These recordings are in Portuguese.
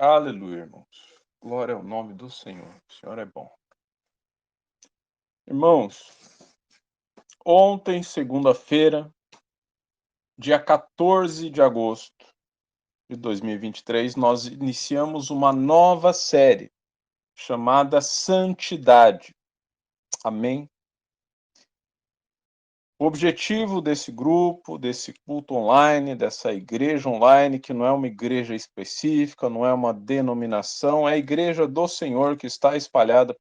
Aleluia, irmãos. Glória ao nome do Senhor. O Senhor é bom. Irmãos, ontem, segunda-feira, dia 14 de agosto de 2023, nós iniciamos uma nova série chamada Santidade. Amém? O objetivo desse grupo, desse culto online, dessa igreja online, que não é uma igreja específica, não é uma denominação, é a igreja do Senhor que está espalhada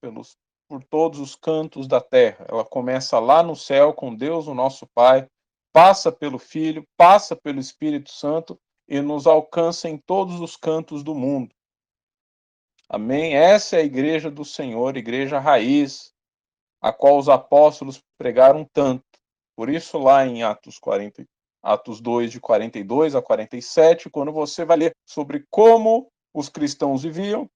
por todos os cantos da terra. Ela começa lá no céu com Deus, o nosso Pai, passa pelo Filho, passa pelo Espírito Santo e nos alcança em todos os cantos do mundo. Amém? Essa é a igreja do Senhor, igreja raiz, a qual os apóstolos pregaram tanto. Por isso, lá em Atos 2, de 42 a 47, quando você vai ler sobre como os cristãos viviam,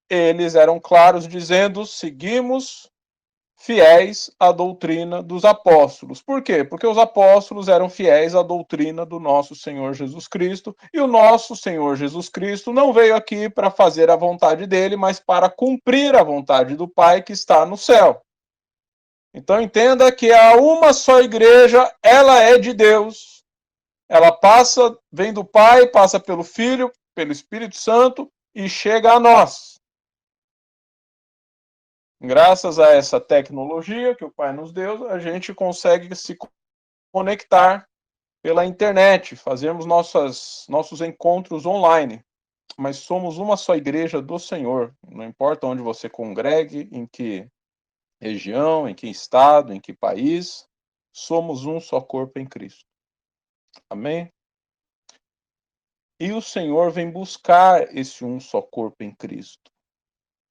eles eram claros, dizendo: seguimos fiéis à doutrina dos apóstolos. Por quê? Porque os apóstolos eram fiéis à doutrina do nosso Senhor Jesus Cristo, e o nosso Senhor Jesus Cristo não veio aqui para fazer a vontade dele, mas para cumprir a vontade do Pai que está no céu. Então entenda que há uma só igreja, ela é de Deus. Ela vem do Pai, passa pelo Filho, pelo Espírito Santo e chega a nós. Graças a essa tecnologia que o Pai nos deu, a gente consegue se conectar pela internet, fazemos nossos encontros online. Mas somos uma só igreja do Senhor. Não importa onde você congregue, em que região, em que estado, em que país, somos um só corpo em Cristo. Amém? E o Senhor vem buscar esse um só corpo em Cristo.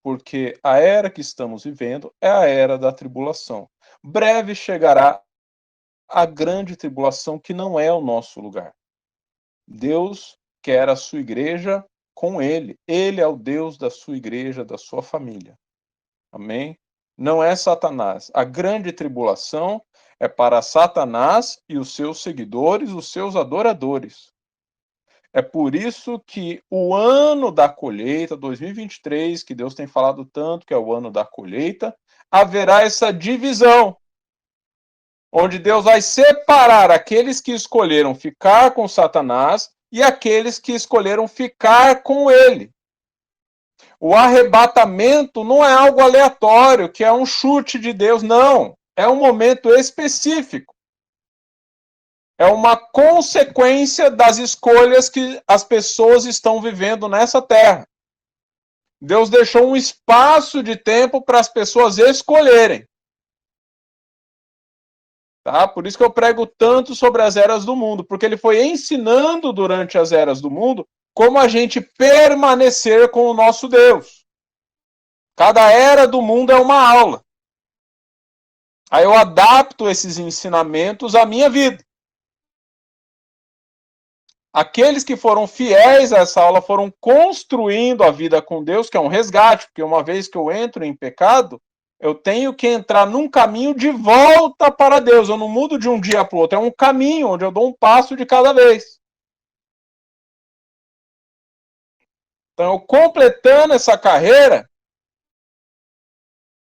Porque a era que estamos vivendo é a era da tribulação. Breve chegará a grande tribulação, que não é o nosso lugar. Deus quer a sua igreja com Ele. Ele é o Deus da sua igreja, da sua família. Amém? Não é Satanás. A grande tribulação é para Satanás e os seus seguidores, os seus adoradores. É por isso que o ano da colheita, 2023, que Deus tem falado tanto que é o ano da colheita, haverá essa divisão, onde Deus vai separar aqueles que escolheram ficar com Satanás e aqueles que escolheram ficar com ele. O arrebatamento não é algo aleatório, que é um chute de Deus, não. É um momento específico. É uma consequência das escolhas que as pessoas estão vivendo nessa terra. Deus deixou um espaço de tempo para as pessoas escolherem. Tá? Por isso que eu prego tanto sobre as eras do mundo, porque ele foi ensinando durante as eras do mundo como a gente permanecer com o nosso Deus. Cada era do mundo é uma aula. Aí eu adapto esses ensinamentos à minha vida. Aqueles que foram fiéis a essa aula foram construindo a vida com Deus, que é um resgate, porque uma vez que eu entro em pecado, eu tenho que entrar num caminho de volta para Deus. Eu não mudo de um dia para o outro, é um caminho onde eu dou um passo de cada vez. Então, eu completando essa carreira,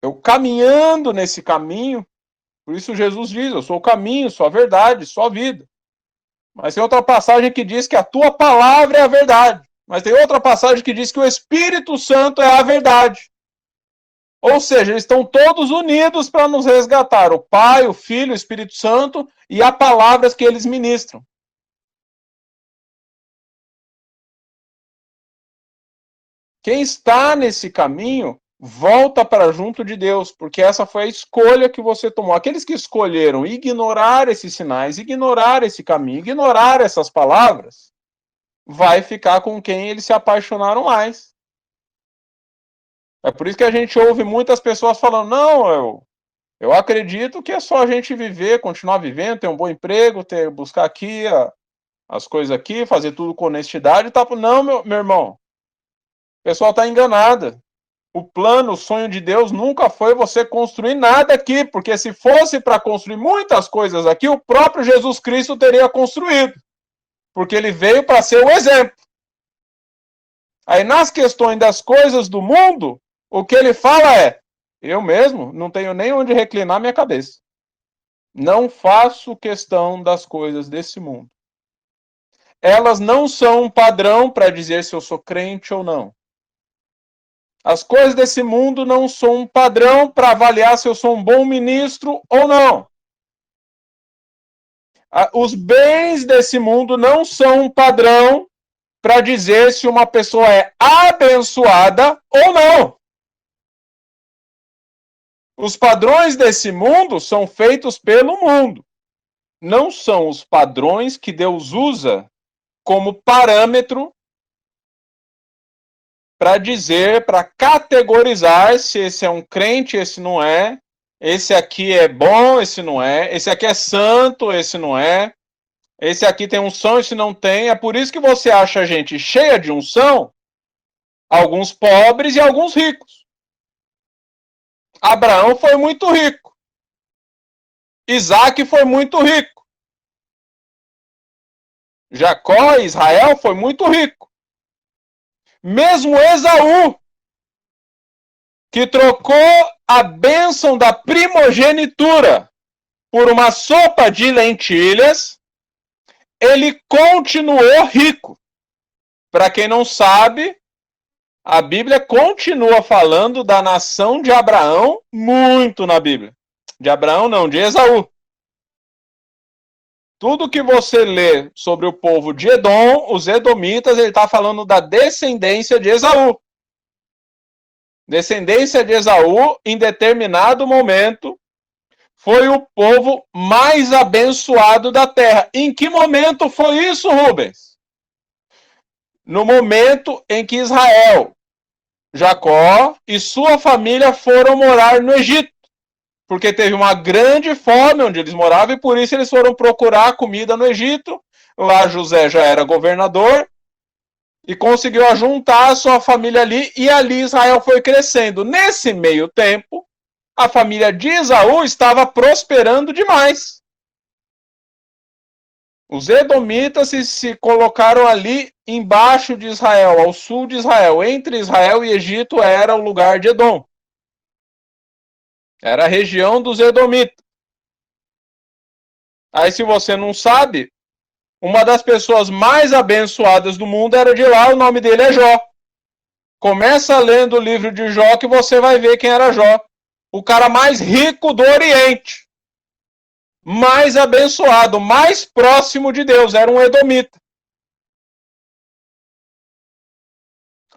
eu caminhando nesse caminho, por isso Jesus diz: eu sou o caminho, sou a verdade, sou a vida. Mas tem outra passagem que diz que a tua palavra é a verdade. Mas tem outra passagem que diz que o Espírito Santo é a verdade. Ou seja, eles estão todos unidos para nos resgatar. O Pai, o Filho, o Espírito Santo e as palavras que eles ministram. Quem está nesse caminho, volta para junto de Deus, porque essa foi a escolha que você tomou. Aqueles que escolheram ignorar esses sinais, ignorar esse caminho, ignorar essas palavras, vai ficar com quem eles se apaixonaram mais. É por isso que a gente ouve muitas pessoas falando: não, eu acredito que é só a gente viver, continuar vivendo, ter um bom emprego, buscar aqui as coisas aqui, fazer tudo com honestidade. Tá? Não, meu irmão, o pessoal está enganado. O plano, o sonho de Deus nunca foi você construir nada aqui, porque se fosse para construir muitas coisas aqui, o próprio Jesus Cristo teria construído, porque ele veio para ser o exemplo. Aí, nas questões das coisas do mundo, o que ele fala é: eu mesmo não tenho nem onde reclinar minha cabeça. Não faço questão das coisas desse mundo. Elas não são um padrão para dizer se eu sou crente ou não. As coisas desse mundo não são um padrão para avaliar se eu sou um bom ministro ou não. Os bens desse mundo não são um padrão para dizer se uma pessoa é abençoada ou não. Os padrões desse mundo são feitos pelo mundo. Não são os padrões que Deus usa como parâmetro para dizer, para categorizar se esse é um crente, esse não é, esse aqui é bom, esse não é, esse aqui é santo, esse não é, esse aqui tem unção, esse não tem. É por isso que você acha gente cheia de unção, alguns pobres e alguns ricos. Abraão foi muito rico. Isaac foi muito rico. Jacó, Israel, foi muito rico. Mesmo Esaú, que trocou a bênção da primogenitura por uma sopa de lentilhas, ele continuou rico. Para quem não sabe, a Bíblia continua falando da nação de Abraão muito na Bíblia. De Abraão não, de Esaú. Tudo que você lê sobre o povo de Edom, os edomitas, ele está falando da descendência de Esaú. Descendência de Esaú, em determinado momento, foi o povo mais abençoado da terra. Em que momento foi isso, Rubens? No momento em que Israel, Jacó e sua família foram morar no Egito. Porque teve uma grande fome onde eles moravam e por isso eles foram procurar comida no Egito. Lá José já era governador e conseguiu ajuntar a sua família ali e ali Israel foi crescendo. Nesse meio tempo, a família de Esaú estava prosperando demais. Os edomitas se colocaram ali embaixo de Israel, ao sul de Israel. Entre Israel e Egito era o lugar de Edom. Era a região dos edomitas. Aí, se você não sabe, uma das pessoas mais abençoadas do mundo era de lá, o nome dele é Jó. Começa lendo o livro de Jó que você vai ver quem era Jó. O cara mais rico do Oriente. Mais abençoado, mais próximo de Deus, era um edomita.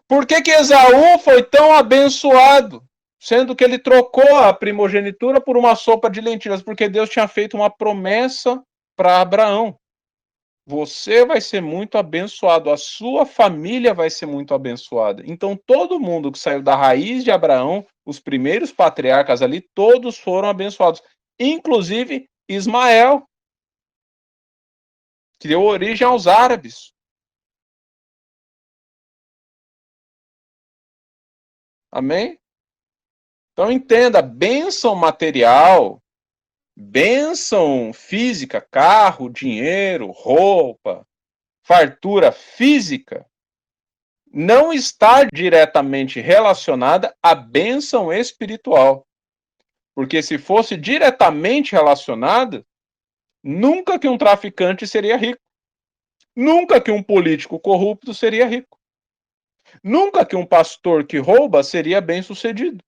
Por que Esaú foi tão abençoado? Sendo que ele trocou a primogenitura por uma sopa de lentilhas, porque Deus tinha feito uma promessa para Abraão. Você vai ser muito abençoado, a sua família vai ser muito abençoada. Então, todo mundo que saiu da raiz de Abraão, os primeiros patriarcas ali, todos foram abençoados. Inclusive Ismael, que deu origem aos árabes. Amém? Então, entenda, bênção material, bênção física, carro, dinheiro, roupa, fartura física, não está diretamente relacionada à bênção espiritual. Porque se fosse diretamente relacionada, nunca que um traficante seria rico. Nunca que um político corrupto seria rico. Nunca que um pastor que rouba seria bem-sucedido.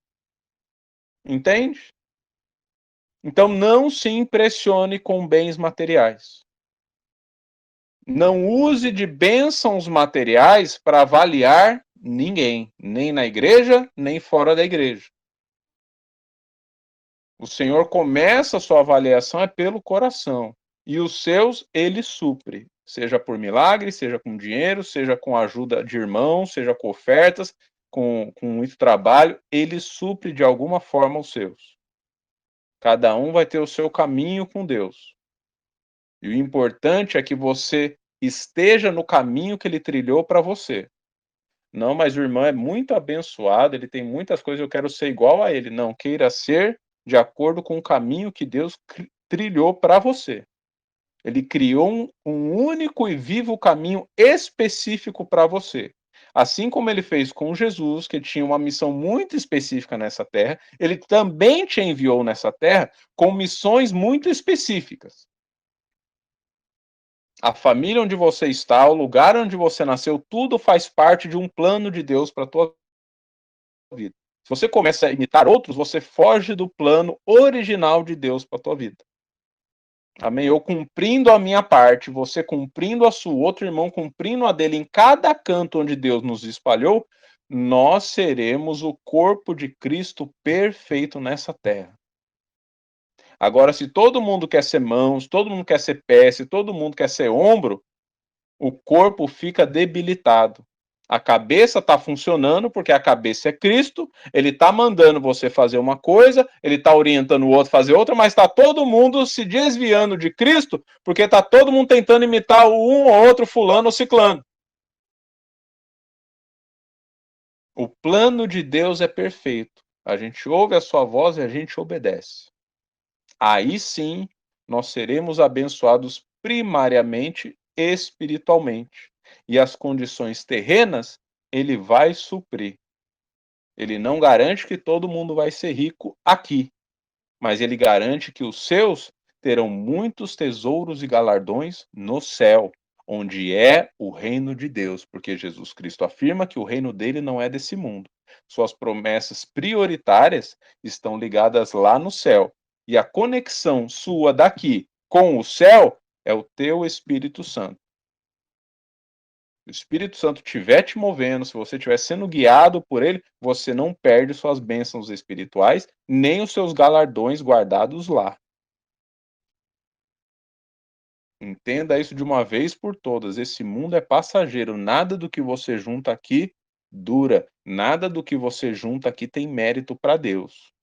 Entende? Então não se impressione com bens materiais. Não use de bênçãos materiais para avaliar ninguém, nem na igreja, nem fora da igreja. O Senhor começa a sua avaliação é pelo coração. E os seus, ele supre. Seja por milagre, seja com dinheiro, seja com ajuda de irmãos, seja com ofertas, com muito trabalho, ele supre de alguma forma os seus. Cada um vai ter o seu caminho com Deus. E o importante é que você esteja no caminho que ele trilhou para você. Não, mas o irmão é muito abençoado, ele tem muitas coisas, eu quero ser igual a ele. Não, queira ser de acordo com o caminho que Deus trilhou para você. Ele criou um único e vivo caminho específico para você. Assim como ele fez com Jesus, que tinha uma missão muito específica nessa terra, ele também te enviou nessa terra com missões muito específicas. A família onde você está, o lugar onde você nasceu, tudo faz parte de um plano de Deus para a tua vida. Se você começa a imitar outros, você foge do plano original de Deus para a tua vida. Amém? Eu cumprindo a minha parte, você cumprindo a sua, outro irmão cumprindo a dele em cada canto onde Deus nos espalhou, nós seremos o corpo de Cristo perfeito nessa terra. Agora, se todo mundo quer ser mãos, todo mundo quer ser pé, se todo mundo quer ser ombro, o corpo fica debilitado. A cabeça está funcionando porque a cabeça é Cristo, ele está mandando você fazer uma coisa, ele está orientando o outro a fazer outra, mas está todo mundo se desviando de Cristo porque está todo mundo tentando imitar o um ou outro fulano ou ciclano. O plano de Deus é perfeito. A gente ouve a sua voz e a gente obedece. Aí sim, nós seremos abençoados primariamente espiritualmente. E as condições terrenas, ele vai suprir. Ele não garante que todo mundo vai ser rico aqui, mas ele garante que os seus terão muitos tesouros e galardões no céu, onde é o reino de Deus, porque Jesus Cristo afirma que o reino dele não é desse mundo. Suas promessas prioritárias estão ligadas lá no céu. E a conexão sua daqui com o céu é o teu Espírito Santo. Se o Espírito Santo estiver te movendo, se você estiver sendo guiado por ele, você não perde suas bênçãos espirituais, nem os seus galardões guardados lá. Entenda isso de uma vez por todas. Esse mundo é passageiro. Nada do que você junta aqui dura. Nada do que você junta aqui tem mérito para Deus.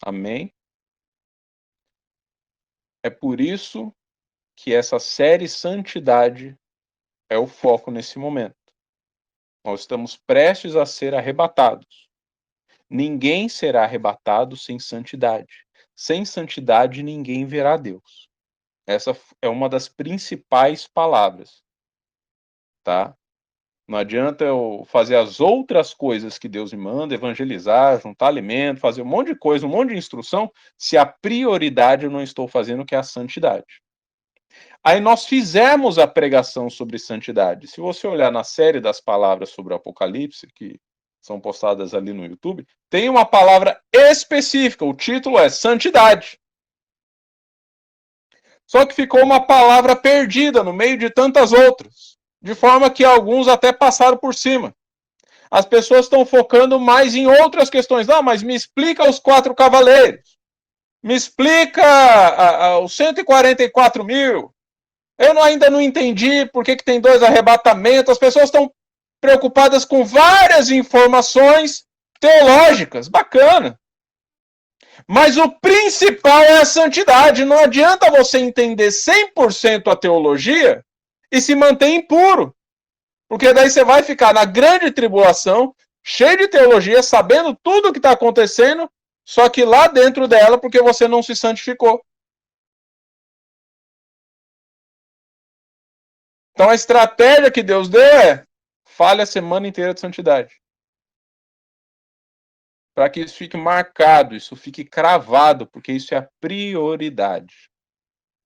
Amém? É por isso que essa série Santidade é o foco nesse momento. Nós estamos prestes a ser arrebatados. Ninguém será arrebatado sem santidade. Sem santidade, ninguém verá Deus. Essa é uma das principais palavras, tá? Não adianta eu fazer as outras coisas que Deus me manda, evangelizar, juntar alimento, fazer um monte de coisa, um monte de instrução, se a prioridade eu não estou fazendo, que é a santidade. Aí nós fizemos a pregação sobre santidade. Se você olhar na série das palavras sobre o Apocalipse, que são postadas ali no YouTube, tem uma palavra específica, o título é Santidade. Só que ficou uma palavra perdida no meio de tantas outras, de forma que alguns até passaram por cima. As pessoas estão focando mais em outras questões. Não, mas me explica os 4 cavaleiros. Me explica os 144 mil. Eu ainda não entendi por que tem 2 arrebatamentos. As pessoas estão preocupadas com várias informações teológicas. Bacana. Mas o principal é a santidade. Não adianta você entender 100% a teologia e se manter impuro. Porque daí você vai ficar na grande tribulação, cheio de teologia, sabendo tudo o que está acontecendo, só que lá dentro dela, porque você não se santificou. Então a estratégia que Deus deu é: fale a semana inteira de santidade. Para que isso fique marcado, isso fique cravado, porque isso é a prioridade.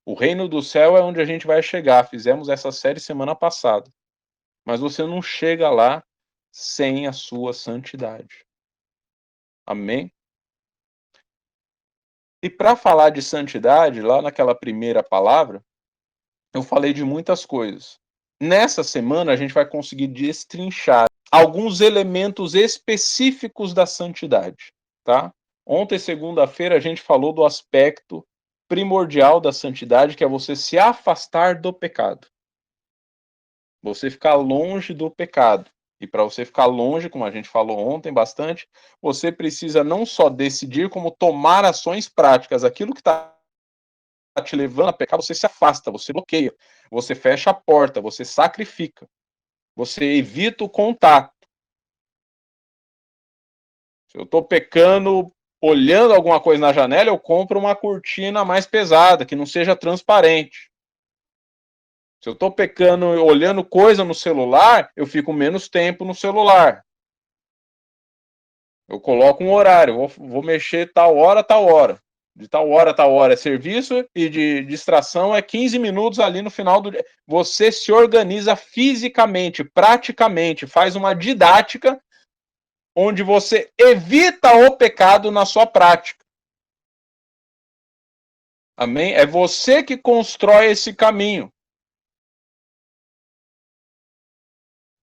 O reino do céu é onde a gente vai chegar. Fizemos essa série semana passada. Mas você não chega lá sem a sua santidade. Amém? E para falar de santidade, lá naquela primeira palavra, eu falei de muitas coisas. Nessa semana, a gente vai conseguir destrinchar alguns elementos específicos da santidade, tá? Ontem, segunda-feira, a gente falou do aspecto primordial da santidade, que é você se afastar do pecado. Você ficar longe do pecado. E para você ficar longe, como a gente falou ontem bastante, você precisa não só decidir, como tomar ações práticas. Aquilo que está te levando a pecar, você se afasta, você bloqueia, você fecha a porta, você sacrifica, você evita o contato. Se eu estou pecando, olhando alguma coisa na janela, eu compro uma cortina mais pesada, que não seja transparente. Se eu estou pecando olhando coisa no celular, eu fico menos tempo no celular. Eu coloco um horário, vou mexer tal hora, tal hora. De tal hora a tal hora é serviço e de distração é 15 minutos ali no final do dia. Você se organiza fisicamente, praticamente, faz uma didática onde você evita o pecado na sua prática. Amém? É você que constrói esse caminho.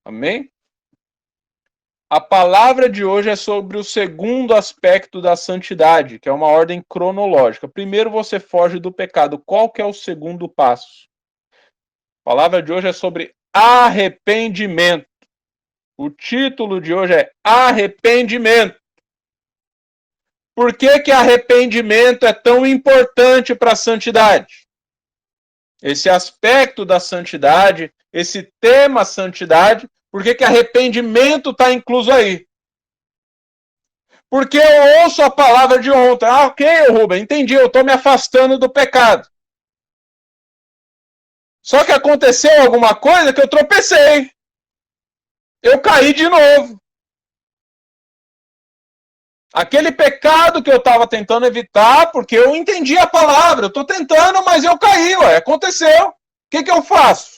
Amém? A palavra de hoje é sobre o segundo aspecto da santidade, que é uma ordem cronológica. Primeiro você foge do pecado. Qual que é o segundo passo? A palavra de hoje é sobre arrependimento. O título de hoje é arrependimento. Por que arrependimento é tão importante para a santidade? Esse aspecto da santidade, esse tema santidade, por que arrependimento está incluso aí? Porque eu ouço a palavra de ontem. Ah, ok, Rubem, entendi, eu estou me afastando do pecado. Só que aconteceu alguma coisa que eu tropecei. Eu caí de novo. Aquele pecado que eu estava tentando evitar, porque eu entendi a palavra, eu estou tentando, mas eu caí, aconteceu. O que eu faço?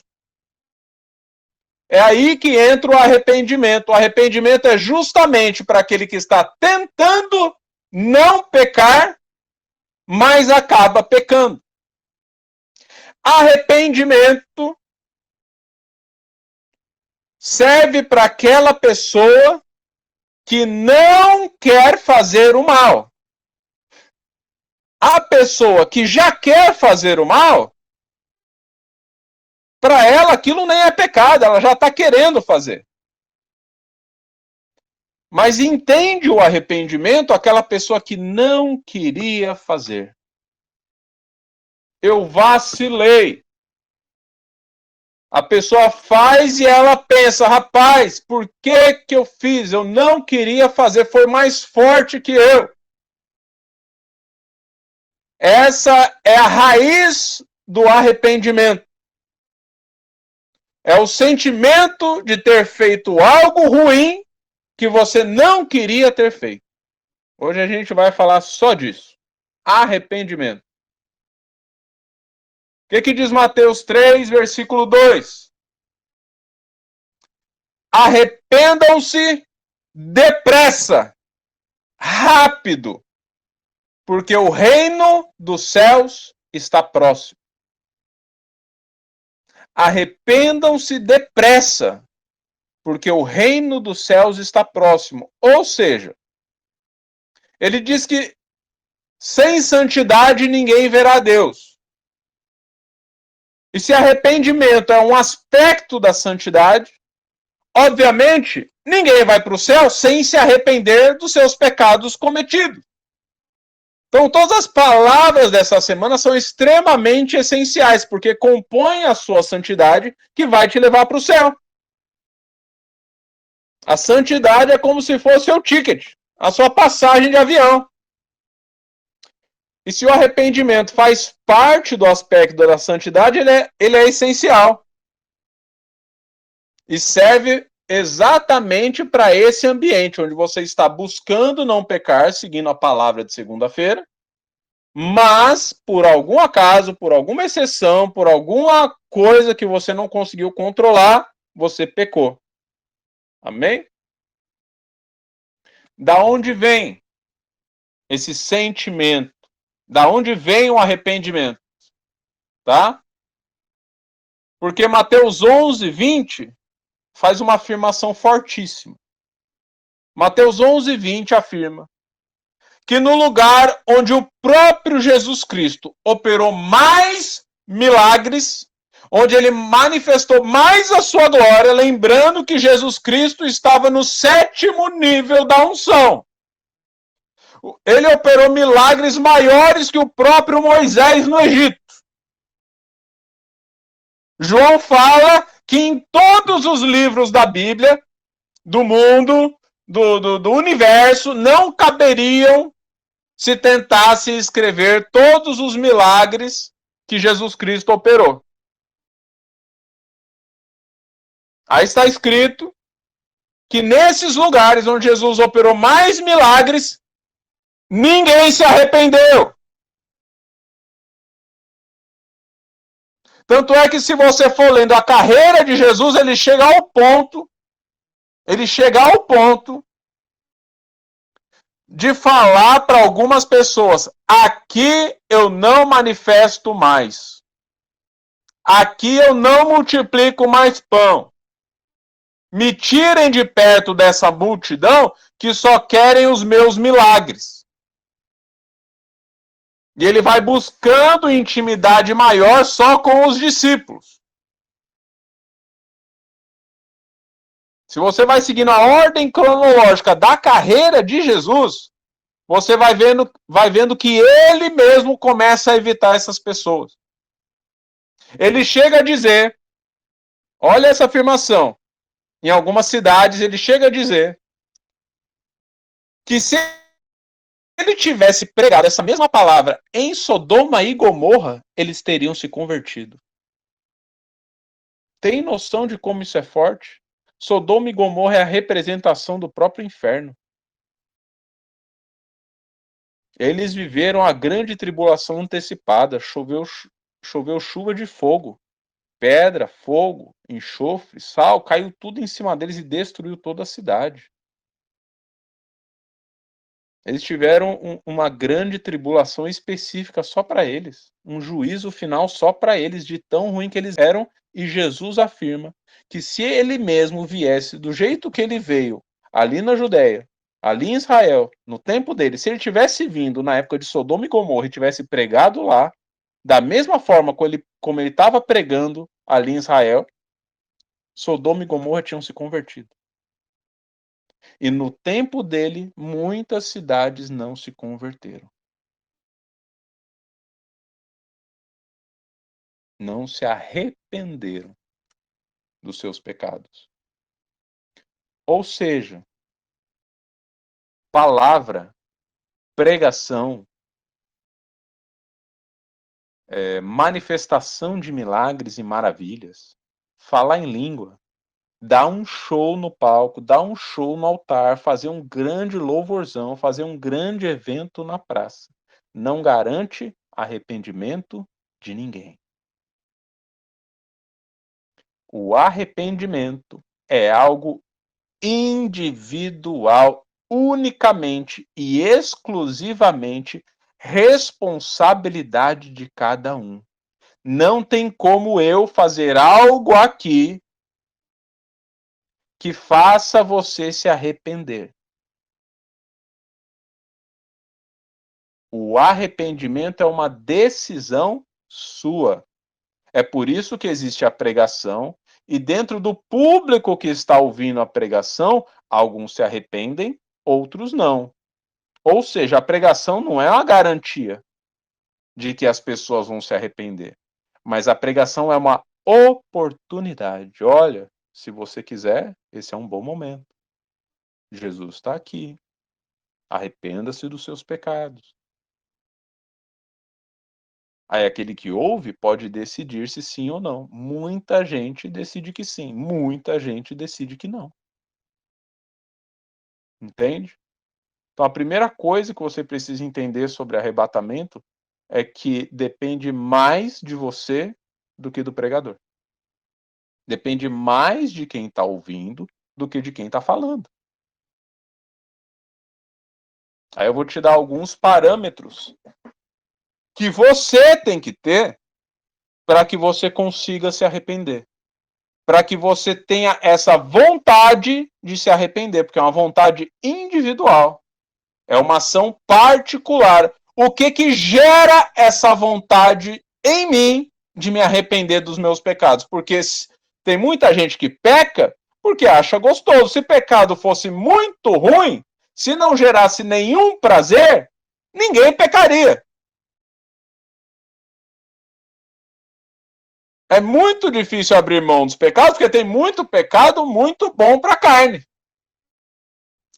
É aí que entra o arrependimento. O arrependimento é justamente para aquele que está tentando não pecar, mas acaba pecando. Arrependimento serve para aquela pessoa que não quer fazer o mal. A pessoa que já quer fazer o mal, para ela aquilo nem é pecado, ela já está querendo fazer. Mas entende o arrependimento aquela pessoa que não queria fazer. Eu vacilei. A pessoa faz e ela pensa, rapaz, por que eu fiz? Eu não queria fazer, foi mais forte que eu. Essa é a raiz do arrependimento. É o sentimento de ter feito algo ruim que você não queria ter feito. Hoje a gente vai falar só disso. Arrependimento. O que diz Mateus 3, versículo 2? Arrependam-se depressa, rápido, porque o reino dos céus está próximo. Arrependam-se depressa, porque o reino dos céus está próximo. Ou seja, ele diz que sem santidade ninguém verá Deus. E se arrependimento é um aspecto da santidade, obviamente, ninguém vai para o céu sem se arrepender dos seus pecados cometidos. Então, todas as palavras dessa semana são extremamente essenciais, porque compõem a sua santidade que vai te levar para o céu. A santidade é como se fosse o ticket, a sua passagem de avião. E se o arrependimento faz parte do aspecto da santidade, ele é essencial. E serve exatamente para esse ambiente, onde você está buscando não pecar, seguindo a palavra de segunda-feira, mas, por algum acaso, por alguma exceção, por alguma coisa que você não conseguiu controlar, você pecou. Amém? Da onde vem esse sentimento? Da onde vem o arrependimento? Tá? Porque Mateus 11, 20 faz uma afirmação fortíssima. Mateus 11, 20 afirma que no lugar onde o próprio Jesus Cristo operou mais milagres, onde ele manifestou mais a sua glória, lembrando que Jesus Cristo estava no 7º nível da unção. Ele operou milagres maiores que o próprio Moisés no Egito. João fala que em todos os livros da Bíblia, do mundo, do universo, não caberiam se tentasse escrever todos os milagres que Jesus Cristo operou. Aí está escrito que nesses lugares onde Jesus operou mais milagres, ninguém se arrependeu. Tanto é que se você for lendo a carreira de Jesus, ele chega ao ponto de falar para algumas pessoas: aqui eu não manifesto mais. Aqui eu não multiplico mais pão. Me tirem de perto dessa multidão que só querem os meus milagres. E ele vai buscando intimidade maior só com os discípulos. Se você vai seguindo a ordem cronológica da carreira de Jesus, você vai vendo que ele mesmo começa a evitar essas pessoas. Ele chega a dizer, olha essa afirmação, em algumas cidades ele chega a dizer que se ele tivesse pregado essa mesma palavra em Sodoma e Gomorra, eles teriam se convertido. Tem noção de como isso é forte? Sodoma e Gomorra é a representação do próprio inferno. Eles viveram a grande tribulação antecipada, choveu chuva de fogo, pedra, fogo, enxofre, sal, caiu tudo em cima deles e destruiu toda a cidade. Eles tiveram uma grande tribulação específica só para eles, um juízo final só para eles, de tão ruim que eles eram, e Jesus afirma que se ele mesmo viesse do jeito que ele veio, ali na Judéia, ali em Israel, no tempo dele, se ele tivesse vindo na época de Sodoma e Gomorra e tivesse pregado lá, da mesma forma como ele estava pregando ali em Israel, Sodoma e Gomorra tinham se convertido. E no tempo dele, muitas cidades não se converteram. Não se arrependeram dos seus pecados. Ou seja, palavra, pregação, manifestação de milagres e maravilhas, falar em língua, dar um show no palco, dar um show no altar, fazer um grande louvorzão, fazer um grande evento na praça, não garante arrependimento de ninguém. O arrependimento é algo individual, unicamente e exclusivamente responsabilidade de cada um. Não tem como eu fazer algo aqui que faça você se arrepender. O arrependimento é uma decisão sua. É por isso que existe a pregação, e dentro do público que está ouvindo a pregação, alguns se arrependem, outros não. Ou seja, a pregação não é uma garantia de que as pessoas vão se arrepender, mas a pregação é uma oportunidade. Olha, se você quiser, esse é um bom momento. Jesus está aqui. Arrependa-se dos seus pecados. Aí aquele que ouve pode decidir se sim ou não. Muita gente decide que sim, muita gente decide que não. Entende? Então a primeira coisa que você precisa entender sobre arrebatamento é que depende mais de você do que do pregador. Depende mais de quem está ouvindo do que de quem está falando. Aí eu vou te dar alguns parâmetros que você tem que ter para que você consiga se arrepender. Para que você tenha essa vontade de se arrepender, porque é uma vontade individual. É uma ação particular. O que gera essa vontade em mim de me arrepender dos meus pecados? Porque tem muita gente que peca porque acha gostoso. Se pecado fosse muito ruim, se não gerasse nenhum prazer, ninguém pecaria. É muito difícil abrir mão dos pecados, porque tem muito pecado muito bom para a carne.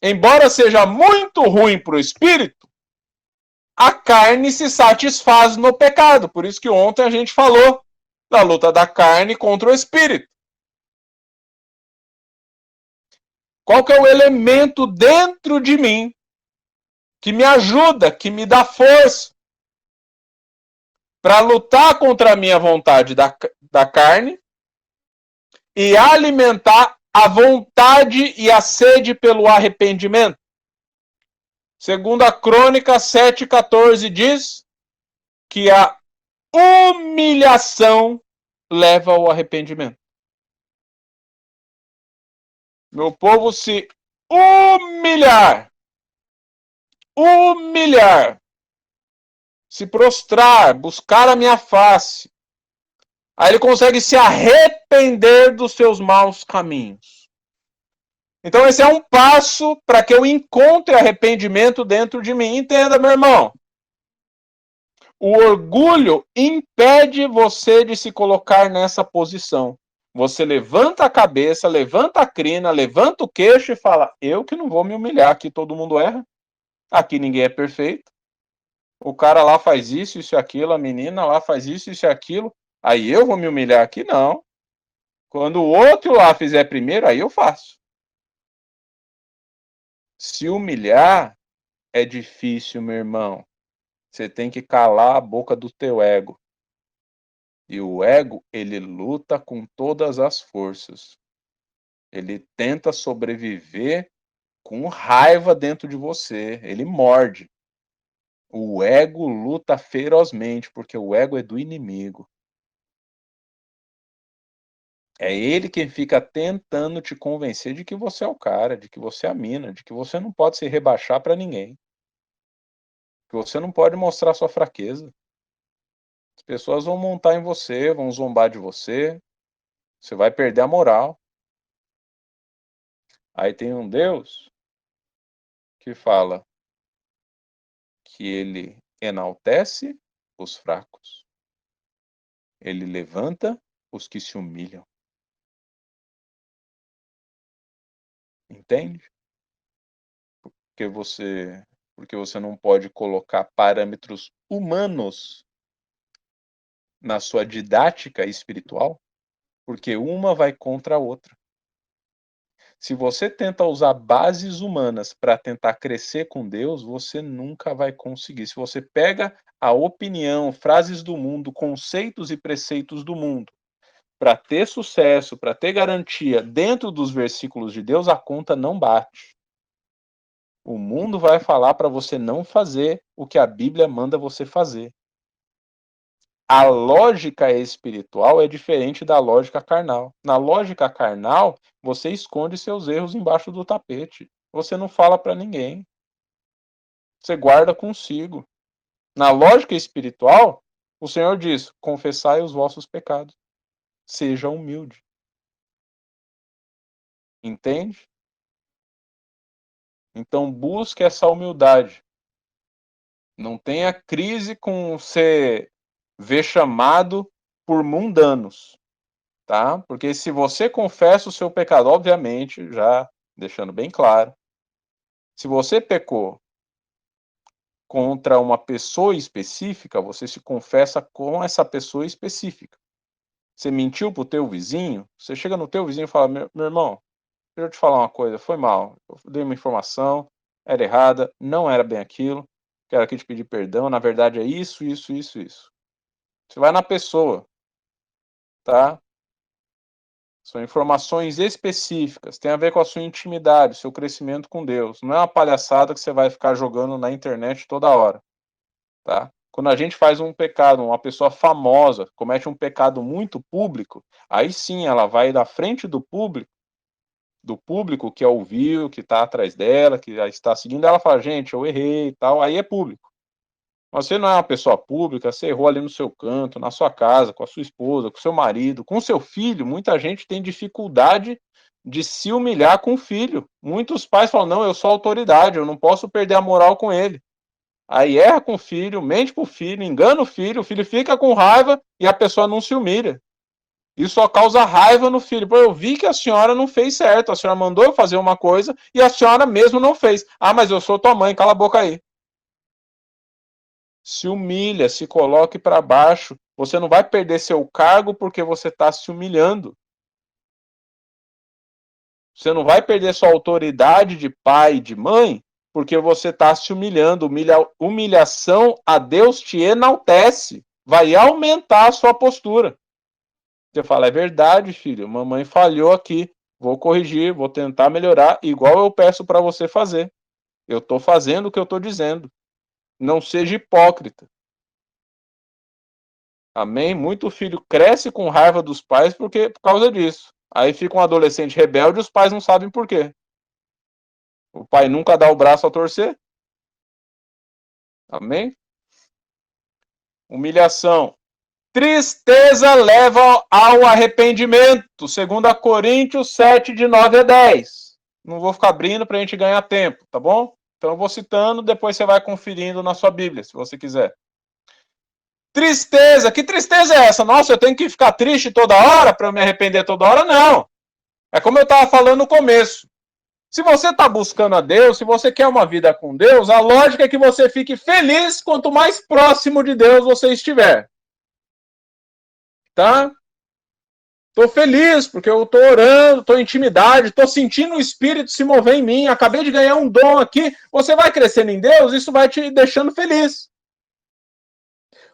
Embora seja muito ruim para o espírito, a carne se satisfaz no pecado. Por isso que ontem a gente falou da luta da carne contra o espírito. Qual que é o elemento dentro de mim que me ajuda, que me dá força para lutar contra a minha vontade da carne e alimentar a vontade e a sede pelo arrependimento? Segundo a Crônica 7,14 diz que a humilhação leva ao arrependimento. Meu povo se humilhar, se prostrar, buscar a minha face, aí ele consegue se arrepender dos seus maus caminhos. Então esse é um passo para que eu encontre arrependimento dentro de mim. Entenda, meu irmão. O orgulho impede você de se colocar nessa posição. Você levanta a cabeça, levanta a crina, levanta o queixo e fala: eu que não vou me humilhar, aqui todo mundo erra, aqui ninguém é perfeito. O cara lá faz isso, isso e aquilo, a menina lá faz isso, isso e aquilo, aí eu vou me humilhar aqui? Não. Quando o outro lá fizer primeiro, aí eu faço. Se humilhar é difícil, meu irmão. Você tem que calar a boca do teu ego. E o ego, ele luta com todas as forças. Ele tenta sobreviver com raiva dentro de você. Ele morde. O ego luta ferozmente, porque o ego é do inimigo. É ele quem fica tentando te convencer de que você é o cara, de que você é a mina, de que você não pode se rebaixar para ninguém. Que você não pode mostrar sua fraqueza. As pessoas vão montar em você, vão zombar de você. Você vai perder a moral. Aí tem um Deus que fala que ele enaltece os fracos. Ele levanta os que se humilham. Entende? Porque você não pode colocar parâmetros humanos na sua didática espiritual, porque uma vai contra a outra. Se você tenta usar bases humanas para tentar crescer com Deus, você nunca vai conseguir. Se você pega a opinião, frases do mundo, conceitos e preceitos do mundo, para ter sucesso, para ter garantia dentro dos versículos de Deus, a conta não bate. O mundo vai falar para você não fazer o que a Bíblia manda você fazer. A lógica espiritual é diferente da lógica carnal. Na lógica carnal, você esconde seus erros embaixo do tapete. Você não fala para ninguém. Você guarda consigo. Na lógica espiritual, o Senhor diz: confessai os vossos pecados. Seja humilde. Entende? Então busque essa humildade. Não tenha crise com ser vexamado por mundanos. Tá? Porque se você confessa o seu pecado, obviamente, já deixando bem claro, se você pecou contra uma pessoa específica, você se confessa com essa pessoa específica. Você mentiu pro teu vizinho, você chega no teu vizinho e fala: meu irmão, deixa eu te falar uma coisa, foi mal, eu dei uma informação, era errada, não era bem aquilo, quero aqui te pedir perdão, na verdade é isso, isso, isso, isso. Você vai na pessoa, tá? São informações específicas, tem a ver com a sua intimidade, seu crescimento com Deus. Não é uma palhaçada que você vai ficar jogando na internet toda hora, tá? Quando a gente faz um pecado, uma pessoa famosa comete um pecado muito público, aí sim ela vai da frente do público que a ouviu, que está atrás dela, que já está seguindo, ela fala: gente, eu errei e tal, aí é público. Mas você não é uma pessoa pública, você errou ali no seu canto, na sua casa, com a sua esposa, com o seu marido, com o seu filho. Muita gente tem dificuldade de se humilhar com o filho. Muitos pais falam: não, eu sou autoridade, eu não posso perder a moral com ele. Aí erra com o filho, mente pro filho, engana o filho fica com raiva e a pessoa não se humilha. Isso só causa raiva no filho. Pô, eu vi que a senhora não fez certo, a senhora mandou eu fazer uma coisa e a senhora mesmo não fez. Ah, mas eu sou tua mãe, cala a boca aí. Se humilha, se coloque para baixo. Você não vai perder seu cargo porque você está se humilhando. Você não vai perder sua autoridade de pai e de mãe porque você está se humilhando. Humilhação a Deus te enaltece. Vai aumentar a sua postura. Você fala, é verdade, filho, mamãe falhou aqui. Vou corrigir, vou tentar melhorar, igual eu peço para você fazer. Eu estou fazendo o que eu estou dizendo. Não seja hipócrita. Amém? Muito filho cresce com raiva dos pais por causa disso. Aí fica um adolescente rebelde e os pais não sabem por quê. O pai nunca dá o braço a torcer. Amém? Humilhação. Tristeza leva ao arrependimento. 2 Coríntios 7, de 9 a 10. Não vou ficar abrindo para a gente ganhar tempo, tá bom? Então eu vou citando, depois você vai conferindo na sua Bíblia, se você quiser. Tristeza. Que tristeza é essa? Nossa, eu tenho que ficar triste toda hora para eu me arrepender toda hora? Não. É como eu estava falando no começo. Se você está buscando a Deus, se você quer uma vida com Deus, a lógica é que você fique feliz quanto mais próximo de Deus você estiver. Tá? Tô feliz porque eu tô orando, tô em intimidade, tô sentindo o Espírito se mover em mim, acabei de ganhar um dom aqui. Você vai crescendo em Deus, isso vai te deixando feliz.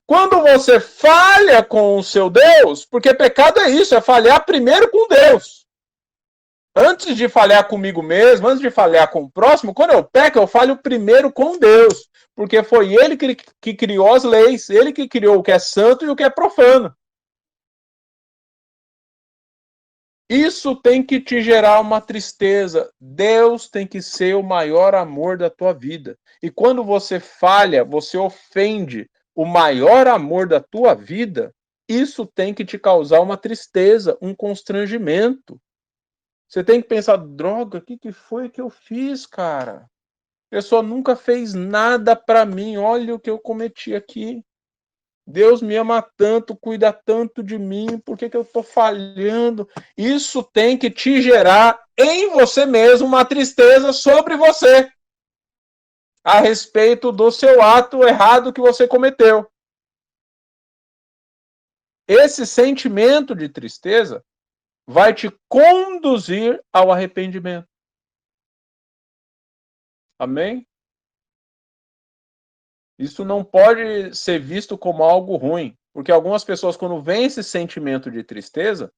Quando você falha com o seu Deus, porque pecado é isso, é falhar primeiro com Deus. Antes de falhar comigo mesmo, antes de falhar com o próximo, quando eu peco, eu falho primeiro com Deus. Porque foi Ele que criou as leis, Ele que criou o que é santo e o que é profano. Isso tem que te gerar uma tristeza. Deus tem que ser o maior amor da tua vida. E quando você falha, você ofende o maior amor da tua vida, isso tem que te causar uma tristeza, um constrangimento. Você tem que pensar, droga, o que foi que eu fiz, cara? A pessoa nunca fez nada para mim, olha o que eu cometi aqui. Deus me ama tanto, cuida tanto de mim, por que eu estou falhando? Isso tem que te gerar em você mesmo uma tristeza sobre você, a respeito do seu ato errado que você cometeu. Esse sentimento de tristeza vai te conduzir ao arrependimento. Amém? Isso não pode ser visto como algo ruim, porque algumas pessoas, quando vem esse sentimento de tristeza,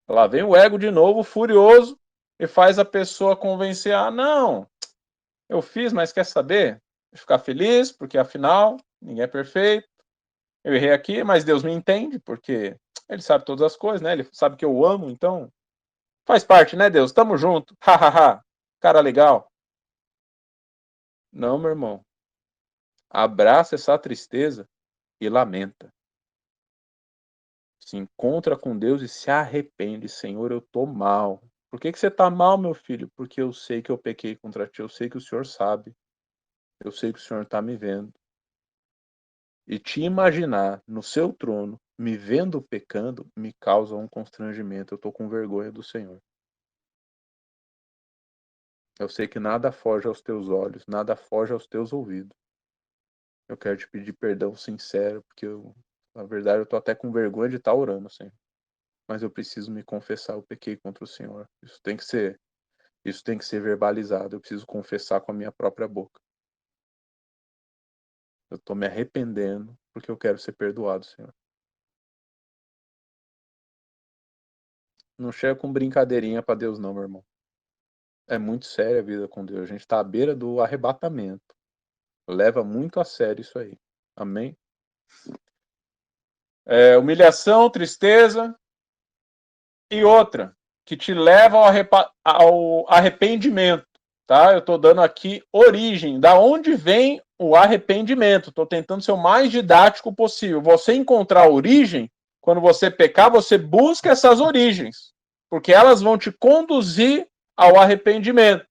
lá vem o ego de novo, furioso, e faz a pessoa convencer, não, eu fiz, mas quer saber? Vou ficar feliz, porque afinal, ninguém é perfeito, eu errei aqui, mas Deus me entende, porque Ele sabe todas as coisas, né? Ele sabe que eu amo, então faz parte, né, Deus? Tamo junto, hahaha, cara legal. Não, meu irmão. Abraça essa tristeza e lamenta. Se encontra com Deus e se arrepende. Senhor, eu tô mal. Por que você tá mal, meu filho? Porque eu sei que eu pequei contra ti. Eu sei que o Senhor sabe. Eu sei que o Senhor tá me vendo. E te imaginar no seu trono, me vendo pecando, me causa um constrangimento. Eu tô com vergonha do Senhor. Eu sei que nada foge aos teus olhos, nada foge aos teus ouvidos. Eu quero te pedir perdão sincero, porque na verdade eu tô até com vergonha de estar orando, Senhor. Mas eu preciso me confessar, eu pequei contra o Senhor. Isso tem que ser verbalizado, eu preciso confessar com a minha própria boca. Eu tô me arrependendo porque eu quero ser perdoado, Senhor. Não chega com brincadeirinha para Deus não, meu irmão. É muito séria a vida com Deus. A gente tá à beira do arrebatamento. Leva muito a sério isso aí. Amém? Humilhação, tristeza e outra que te leva ao arrependimento, tá? Eu estou dando aqui origem, da onde vem o arrependimento. Estou tentando ser o mais didático possível. Você encontrar a origem, quando você pecar, você busca essas origens, porque elas vão te conduzir ao arrependimento.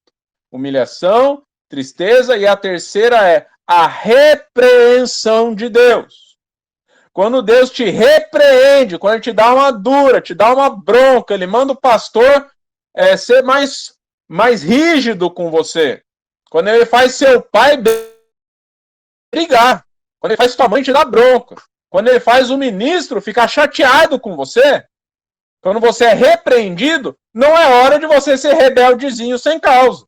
Humilhação, tristeza, e a terceira é a repreensão de Deus. Quando Deus te repreende, quando Ele te dá uma dura, te dá uma bronca, Ele manda o pastor ser mais rígido com você. Quando Ele faz seu pai brigar. Quando Ele faz sua mãe te dar bronca. Quando Ele faz o ministro ficar chateado com você. Quando você é repreendido, não é hora de você ser rebeldezinho sem causa.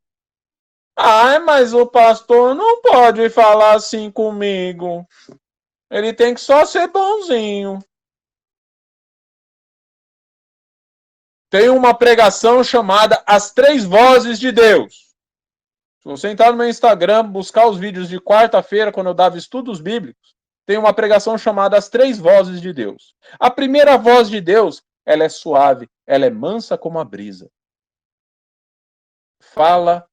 Ah, mas o pastor não pode falar assim comigo. Ele tem que só ser bonzinho. Tem uma pregação chamada As Três Vozes de Deus. Se você entrar no meu Instagram, buscar os vídeos de quarta-feira, quando eu dava estudos bíblicos, tem uma pregação chamada As Três Vozes de Deus. A primeira voz de Deus, ela é suave, ela é mansa como a brisa. Fala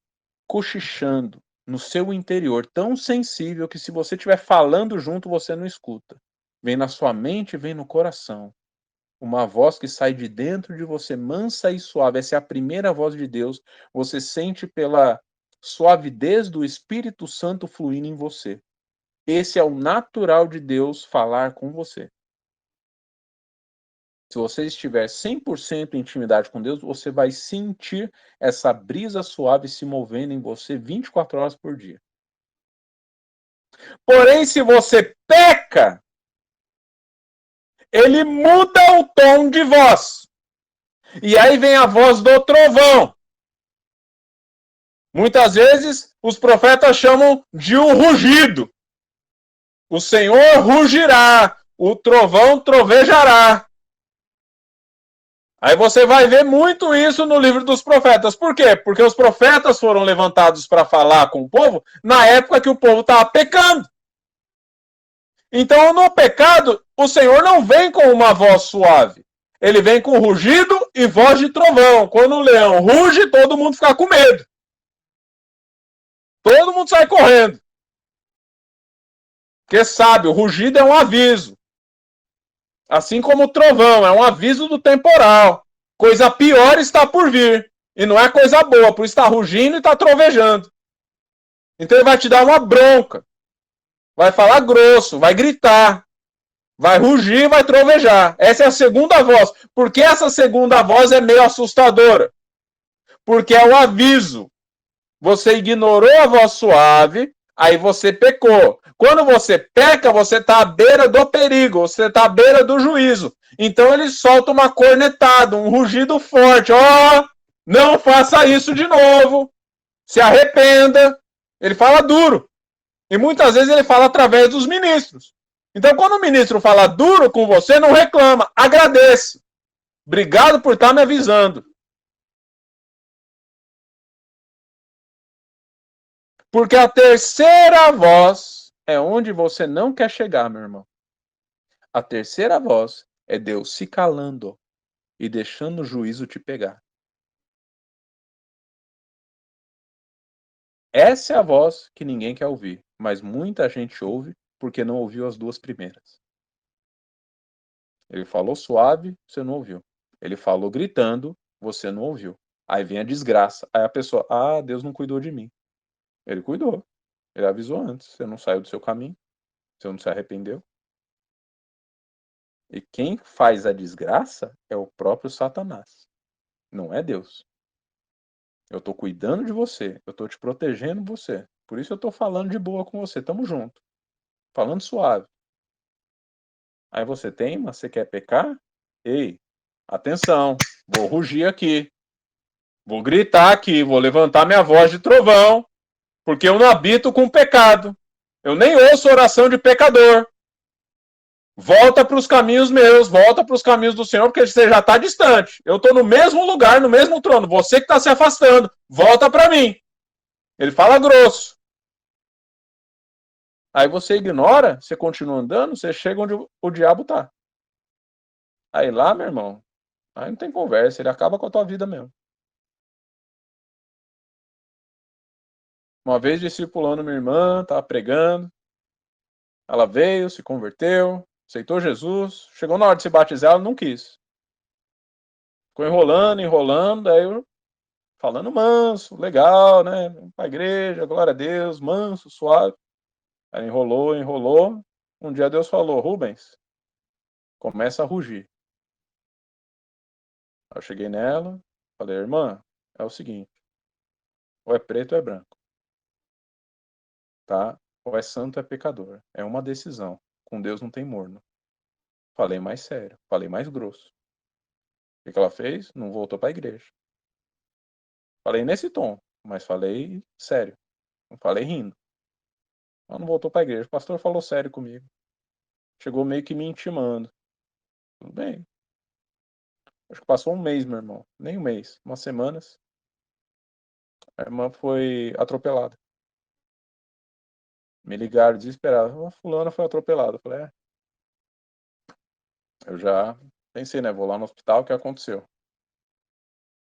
cochichando no seu interior, tão sensível que se você estiver falando junto, você não escuta. Vem na sua mente, vem no coração. Uma voz que sai de dentro de você, mansa e suave. Essa é a primeira voz de Deus. Você sente pela suavidez do Espírito Santo fluindo em você. Esse é o natural de Deus falar com você. Se você estiver 100% em intimidade com Deus, você vai sentir essa brisa suave se movendo em você 24 horas por dia. Porém, se você peca, ele muda o tom de voz. E aí vem a voz do trovão. Muitas vezes os profetas chamam de um rugido. O Senhor rugirá, o trovão trovejará. Aí você vai ver muito isso no livro dos profetas. Por quê? Porque os profetas foram levantados para falar com o povo na época que o povo estava pecando. Então, no pecado, o Senhor não vem com uma voz suave. Ele vem com rugido e voz de trovão. Quando o leão ruge, todo mundo fica com medo. Todo mundo sai correndo. Porque sabe, o rugido é um aviso. Assim como o trovão, é um aviso do temporal. Coisa pior está por vir. E não é coisa boa, por isso está rugindo e está trovejando. Então ele vai te dar uma bronca. Vai falar grosso, vai gritar. Vai rugir, vai trovejar. Essa é a segunda voz. Por que essa segunda voz é meio assustadora? Porque é o aviso. Você ignorou a voz suave, aí você pecou. Quando você peca, você está à beira do perigo, você está à beira do juízo. Então ele solta uma cornetada, um rugido forte. Ó, oh, não faça isso de novo. Se arrependa. Ele fala duro. E muitas vezes ele fala através dos ministros. Então, quando o ministro fala duro com você, não reclama, agradece. Obrigado por estar me avisando. Porque a terceira voz é onde você não quer chegar, meu irmão. A terceira voz é Deus se calando e deixando o juízo te pegar. Essa é a voz que ninguém quer ouvir, mas muita gente ouve porque não ouviu as duas primeiras. Ele falou suave, você não ouviu. Ele falou gritando, você não ouviu. Aí vem a desgraça. Aí a pessoa, ah, Deus não cuidou de mim. Ele cuidou. Ele avisou antes. Você não saiu do seu caminho. Você não se arrependeu. E quem faz a desgraça é o próprio Satanás. Não é Deus. Eu tô cuidando de você. Eu tô te protegendo você. Por isso eu tô falando de boa com você. Tamo junto. Falando suave. Aí você teima, você quer pecar? Ei, atenção. Vou rugir aqui. Vou gritar aqui. Vou levantar minha voz de trovão. Porque eu não habito com pecado. Eu nem ouço oração de pecador. Volta para os caminhos meus, volta para os caminhos do Senhor, porque você já está distante. Eu estou no mesmo lugar, no mesmo trono. Você que está se afastando, volta para mim. Ele fala grosso. Aí você ignora, você continua andando, você chega onde o diabo está. Aí lá, meu irmão, aí não tem conversa, ele acaba com a tua vida mesmo. Uma vez discipulando minha irmã, estava pregando, ela veio, se converteu, aceitou Jesus, chegou na hora de se batizar, ela não quis. Ficou enrolando, enrolando, aí eu falando manso, legal, né? Pra igreja, glória a Deus, manso, suave. Aí enrolou, enrolou. Um dia Deus falou, Rubens, começa a rugir. Aí eu cheguei nela, falei, irmã, é o seguinte, ou é preto ou é branco, tá? Ou é santo ou é pecador. É uma decisão. Com Deus não tem morno. Falei mais sério, falei mais grosso. O que ela fez? Não voltou para a igreja. Falei nesse tom, mas falei sério. Não falei rindo. Ela não voltou para a igreja. O pastor falou sério comigo. Chegou meio que me intimando. Tudo bem. Acho que passou um mês, meu irmão. Nem um mês. Umas semanas. A irmã foi atropelada. Me ligaram desesperado. A fulana foi atropelada. Eu falei, eu já pensei, né? Vou lá no hospital, o que aconteceu?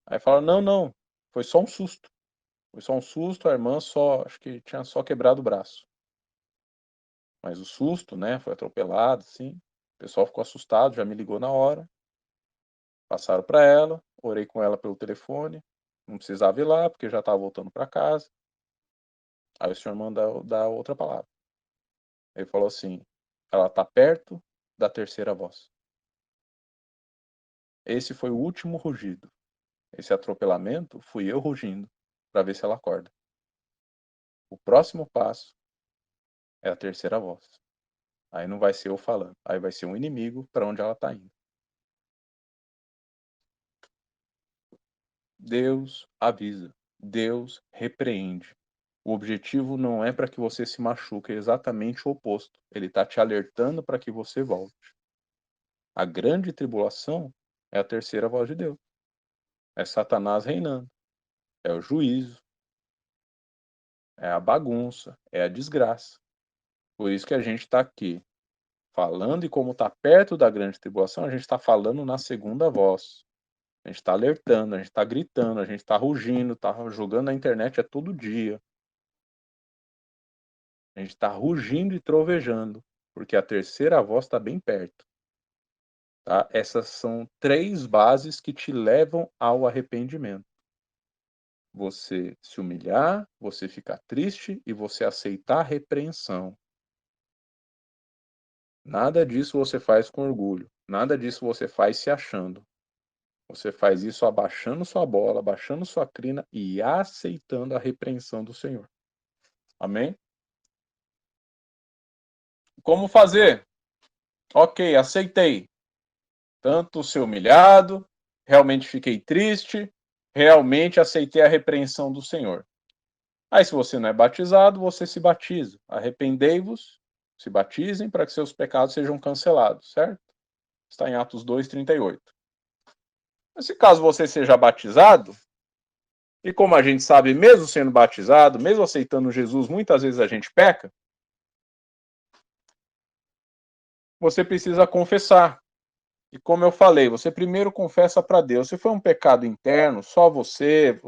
Aí falaram, não, não. Foi só um susto. Foi só um susto, a irmã só, acho que tinha só quebrado o braço. Mas o susto, né? Foi atropelado, assim. O pessoal ficou assustado, já me ligou na hora. Passaram para ela, orei com ela pelo telefone. Não precisava ir lá, porque já estava voltando para casa. Aí o senhor manda dar outra palavra. Ele falou assim: ela está perto da terceira voz. Esse foi o último rugido. Esse atropelamento fui eu rugindo para ver se ela acorda. O próximo passo é a terceira voz. Aí não vai ser eu falando, aí vai ser um inimigo para onde ela está indo. Deus avisa, Deus repreende. O objetivo não é para que você se machuque, é exatamente o oposto. Ele está te alertando para que você volte. A grande tribulação é a terceira voz de Deus. É Satanás reinando. É o juízo. É a bagunça. É a desgraça. Por isso que a gente está aqui falando, e como está perto da grande tribulação, a gente está falando na segunda voz. A gente está alertando, a gente está gritando, a gente está rugindo, está jogando na internet todo dia. A gente está rugindo e trovejando, porque a terceira voz está bem perto. Tá? Essas são 3 bases que te levam ao arrependimento. Você se humilhar, você ficar triste e você aceitar a repreensão. Nada disso você faz com orgulho. Nada disso você faz se achando. Você faz isso abaixando sua bola, abaixando sua crina e aceitando a repreensão do Senhor. Amém? Como fazer? Ok, aceitei. Tanto ser humilhado, realmente fiquei triste, realmente aceitei a repreensão do Senhor. Aí, se você não é batizado, você se batiza. Arrependei-vos, se batizem para que seus pecados sejam cancelados, certo? Está em Atos 2:38. Mas se caso você seja batizado, e como a gente sabe, mesmo sendo batizado, mesmo aceitando Jesus, muitas vezes a gente peca, você precisa confessar. E como eu falei, você primeiro confessa para Deus. Se foi um pecado interno, só você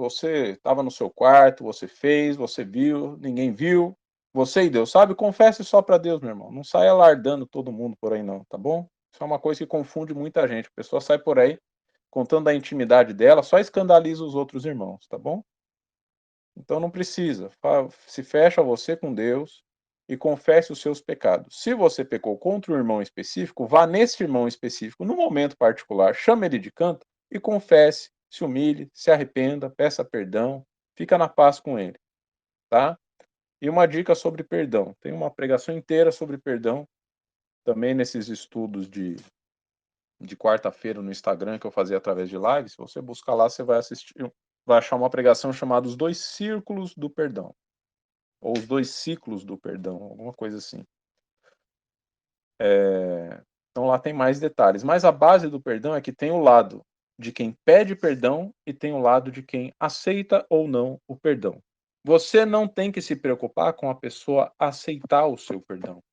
estava no seu quarto, você fez, você viu, ninguém viu, você e Deus, sabe? Confesse só para Deus, meu irmão. Não saia alardando todo mundo por aí não, tá bom? Isso é uma coisa que confunde muita gente. A pessoa sai por aí contando a intimidade dela, só escandaliza os outros irmãos, tá bom? Então não precisa. Se fecha você com Deus e confesse os seus pecados. Se você pecou contra um irmão específico, vá nesse irmão específico, no momento particular, chame ele de canto e confesse, se humilhe, se arrependa, peça perdão, fica na paz com ele, tá? E uma dica sobre perdão. Tem uma pregação inteira sobre perdão, também nesses estudos de quarta-feira no Instagram que eu fazia através de lives. Se você buscar lá, você vai assistir, vai achar uma pregação chamada Os Dois Círculos do Perdão. Ou os 2 ciclos do perdão, alguma coisa assim. Então lá tem mais detalhes. Mas a base do perdão é que tem o lado de quem pede perdão e tem o lado de quem aceita ou não o perdão. Você não tem que se preocupar com a pessoa aceitar o seu perdão.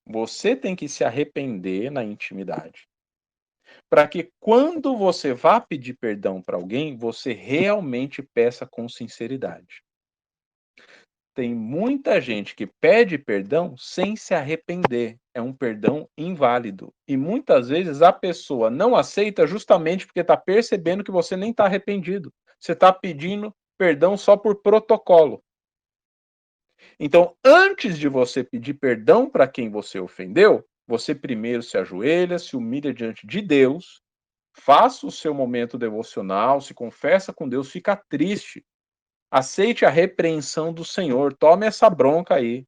Você tem que se arrepender na intimidade. Para que quando você vá pedir perdão para alguém, você realmente peça com sinceridade. Tem muita gente que pede perdão sem se arrepender. É um perdão inválido. E muitas vezes a pessoa não aceita justamente porque está percebendo que você nem está arrependido. Você está pedindo perdão só por protocolo. Então, antes de você pedir perdão para quem você ofendeu, você primeiro se ajoelha, se humilha diante de Deus, faça o seu momento devocional, se confessa com Deus, fica triste. Aceite a repreensão do Senhor, tome essa bronca aí.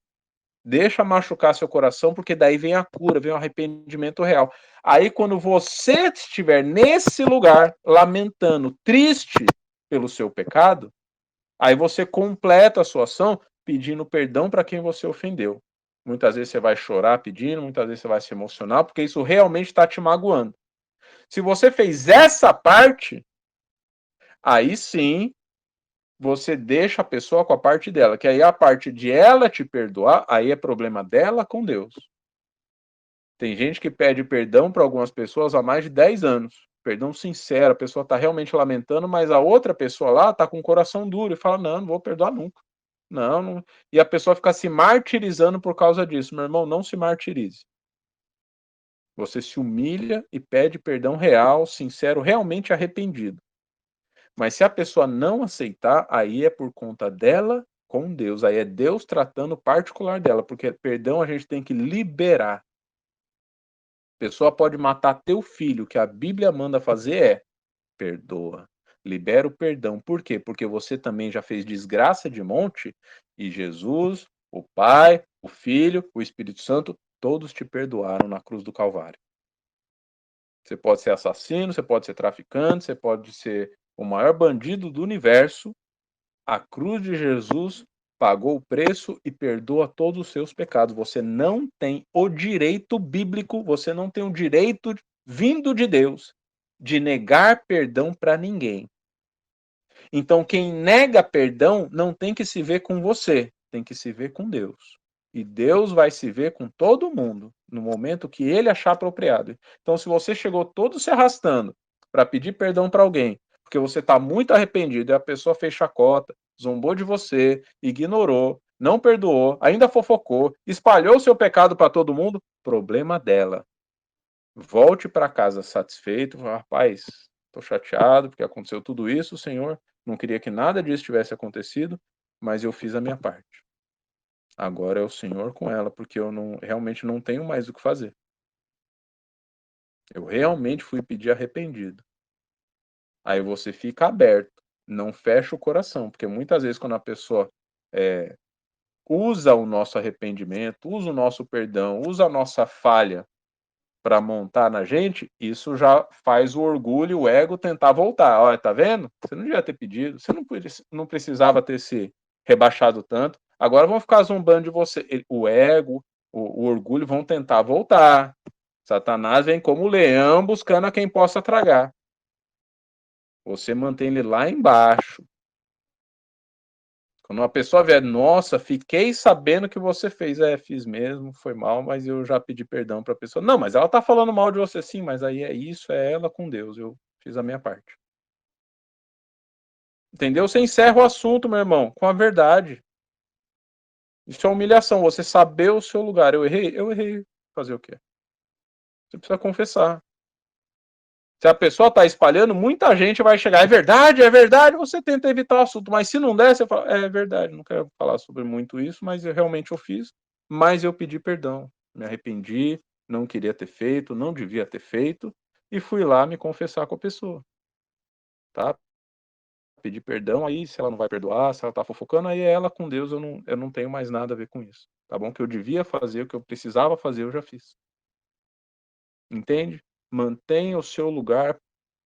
Deixa machucar seu coração, porque daí vem a cura, vem o arrependimento real. Aí, quando você estiver nesse lugar, lamentando, triste pelo seu pecado, aí você completa a sua ação pedindo perdão para quem você ofendeu. Muitas vezes você vai chorar pedindo, muitas vezes você vai se emocionar, porque isso realmente está te magoando. Se você fez essa parte, aí sim você deixa a pessoa com a parte dela, que aí a parte de ela te perdoar, aí é problema dela com Deus. Tem gente que pede perdão para algumas pessoas há mais de 10 anos. Perdão sincero, a pessoa está realmente lamentando, mas a outra pessoa lá está com o coração duro e fala: não, não vou perdoar nunca. Não, não. E a pessoa fica se martirizando por causa disso. Meu irmão, não se martirize. Você se humilha e pede perdão real, sincero, realmente arrependido. Mas se a pessoa não aceitar, aí é por conta dela com Deus. Aí é Deus tratando o particular dela, porque perdão a gente tem que liberar. A pessoa pode matar teu filho, o que a Bíblia manda fazer é perdoa. Libera o perdão. Por quê? Porque você também já fez desgraça de monte e Jesus, o Pai, o Filho, o Espírito Santo, todos te perdoaram na cruz do Calvário. Você pode ser assassino, você pode ser traficante, você pode ser o maior bandido do universo. A cruz de Jesus pagou o preço e perdoa todos os seus pecados. Você não tem o direito bíblico, você não tem o direito vindo de Deus de negar perdão para ninguém. Então, quem nega perdão não tem que se ver com você, tem que se ver com Deus. E Deus vai se ver com todo mundo no momento que ele achar apropriado. Então, se você chegou todo se arrastando para pedir perdão para alguém, porque você está muito arrependido e a pessoa fez chacota, zombou de você, ignorou, não perdoou, ainda fofocou, espalhou o seu pecado para todo mundo, problema dela. Volte para casa satisfeito, rapaz, estou chateado porque aconteceu tudo isso, Senhor, não queria que nada disso tivesse acontecido, mas eu fiz a minha parte. Agora é o Senhor com ela, porque eu realmente não tenho mais o que fazer. Eu realmente fui pedir arrependido. Aí você fica aberto, não fecha o coração, porque muitas vezes quando a pessoa usa o nosso arrependimento, usa o nosso perdão, usa a nossa falha para montar na gente, isso já faz o orgulho, o ego tentar voltar. Olha, tá vendo? Você não devia ter pedido, você não precisava ter se rebaixado tanto. Agora vão ficar zombando de você. O ego, o orgulho vão tentar voltar. Satanás vem como leão buscando a quem possa tragar. Você mantém ele lá embaixo. Quando uma pessoa vier, nossa, fiquei sabendo que você fez. Fiz mesmo, foi mal, mas eu já pedi perdão para a pessoa. Não, mas ela tá falando mal de você sim, mas aí é isso, é ela com Deus. Eu fiz a minha parte. Entendeu? Você encerra o assunto, meu irmão, com a verdade. Isso é humilhação, você saber o seu lugar. Eu errei? Eu errei. Fazer o quê? Você precisa confessar. Se a pessoa está espalhando, muita gente vai chegar. É verdade, você tenta evitar o assunto. Mas se não der, você fala, é verdade, não quero falar sobre muito isso, mas eu fiz. Mas eu pedi perdão. Me arrependi, não queria ter feito, não devia ter feito. E fui lá me confessar com a pessoa. Tá? Pedir perdão, aí se ela não vai perdoar, se ela tá fofocando, aí é ela com Deus, eu não tenho mais nada a ver com isso. Tá bom? O que eu devia fazer, o que eu precisava fazer, eu já fiz. Entende? Mantenha o seu lugar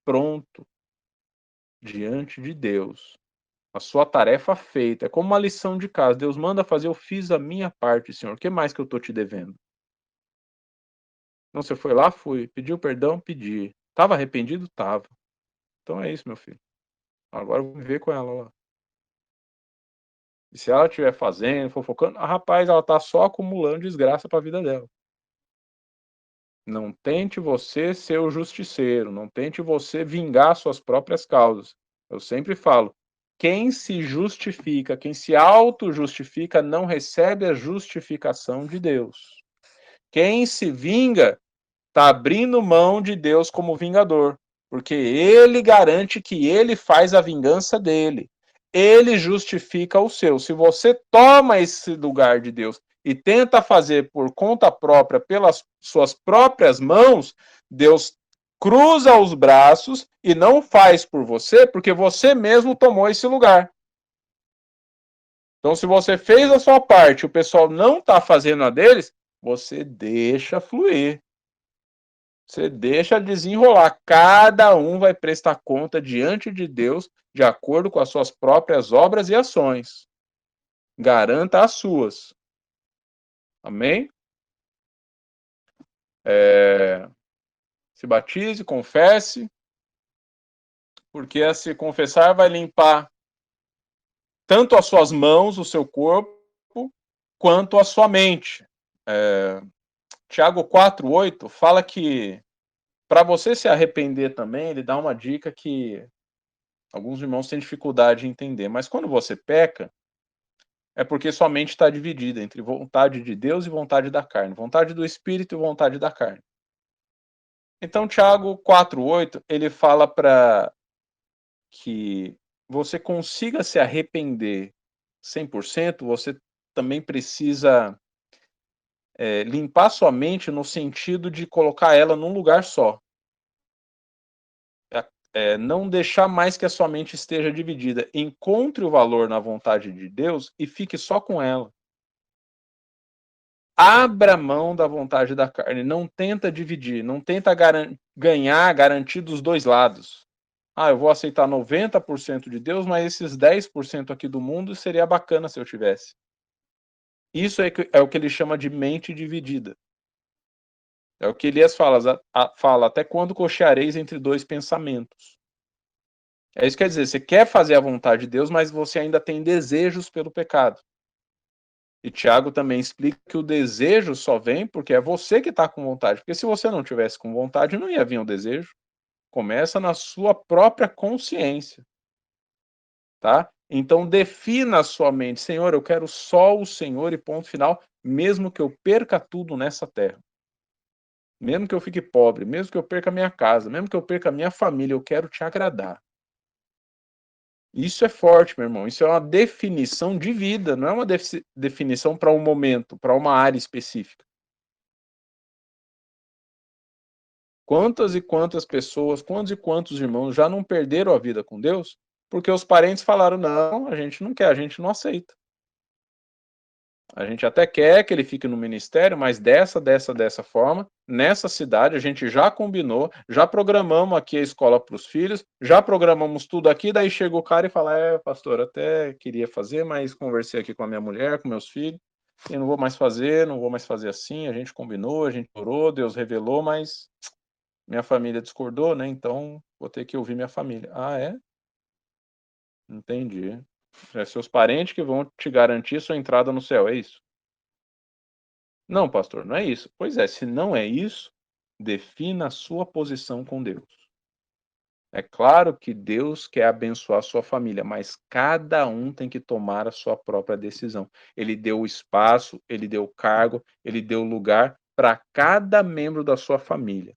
pronto diante de Deus. A sua tarefa feita. É como uma lição de casa. Deus manda fazer, eu fiz a minha parte, Senhor. O que mais que eu estou te devendo? Não, você foi lá? Fui. Pediu perdão? Pedi. Estava arrependido? Estava. Então é isso, meu filho. Agora eu vou viver com ela lá. E se ela estiver fazendo, fofocando, rapaz, ela está só acumulando desgraça para a vida dela. Não tente você ser o justiceiro. Não tente você vingar suas próprias causas. Eu sempre falo, quem se justifica, quem se auto-justifica, não recebe a justificação de Deus. Quem se vinga, está abrindo mão de Deus como vingador, porque ele garante que ele faz a vingança dele. Ele justifica o seu. Se você toma esse lugar de Deus e tenta fazer por conta própria, pelas suas próprias mãos, Deus cruza os braços e não faz por você, porque você mesmo tomou esse lugar. Então, se você fez a sua parte, o pessoal não está fazendo a deles, você deixa fluir. Você deixa desenrolar. Cada um vai prestar conta diante de Deus de acordo com as suas próprias obras e ações. Garanta as suas. Amém? Se batize, confesse, porque se confessar vai limpar tanto as suas mãos, o seu corpo, quanto a sua mente. Tiago 4,8 fala que para você se arrepender também, ele dá uma dica que alguns irmãos têm dificuldade em entender. Mas quando você peca, é porque sua mente está dividida entre vontade de Deus e vontade da carne, vontade do Espírito e vontade da carne. Então, Tiago 4,8, ele fala para que você consiga se arrepender 100%, você também precisa limpar sua mente no sentido de colocar ela num lugar só. Não deixar mais que a sua mente esteja dividida. Encontre o valor na vontade de Deus e fique só com ela. Abra mão da vontade da carne. Não tenta dividir. Não tenta garantir dos dois lados. Eu vou aceitar 90% de Deus, mas esses 10% aqui do mundo seria bacana se eu tivesse. Isso é o que ele chama de mente dividida. É o que Elias fala, até quando cocheareis entre dois pensamentos. É isso que quer dizer, você quer fazer a vontade de Deus, mas você ainda tem desejos pelo pecado. E Tiago também explica que o desejo só vem porque é você que está com vontade. Porque se você não tivesse com vontade, não ia vir o desejo. Começa na sua própria consciência. Tá? Então defina a sua mente. Senhor, eu quero só o Senhor e ponto final, mesmo que eu perca tudo nessa terra. Mesmo que eu fique pobre, mesmo que eu perca a minha casa, mesmo que eu perca a minha família, eu quero te agradar. Isso é forte, meu irmão. Isso é uma definição de vida, não é uma definição para um momento, para uma área específica. Quantas e quantas pessoas, quantos e quantos irmãos já não perderam a vida com Deus porque os parentes falaram: não, a gente não quer, a gente não aceita. A gente até quer que ele fique no ministério, mas dessa forma, nessa cidade, a gente já combinou, já programamos aqui a escola para os filhos, já programamos tudo aqui, daí chega o cara e fala, pastor, até queria fazer, mas conversei aqui com a minha mulher, com meus filhos, e não vou mais fazer assim, a gente combinou, a gente orou, Deus revelou, mas minha família discordou, né, então vou ter que ouvir minha família. Ah, é? Entendi. É seus parentes que vão te garantir sua entrada no céu, é isso? Não, pastor, não é isso. Pois é, se não é isso, defina a sua posição com Deus. É claro que Deus quer abençoar a sua família, mas cada um tem que tomar a sua própria decisão. Ele deu o espaço, ele deu o cargo, ele deu o lugar para cada membro da sua família.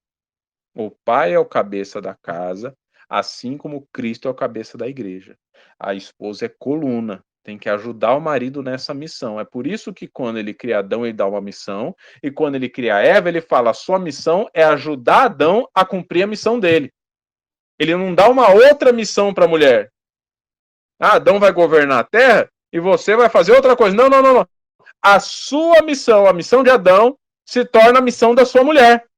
O pai é o cabeça da casa, assim como Cristo é o cabeça da igreja. A esposa é coluna, tem que ajudar o marido nessa missão. É por isso que quando ele cria Adão, ele dá uma missão, e quando ele cria Eva, ele fala: a sua missão é ajudar Adão a cumprir a missão dele. Ele não dá uma outra missão para a mulher. Adão vai governar a terra e você vai fazer outra coisa. Não, não, não, não. A sua missão, a missão de Adão, se torna a missão da sua mulher.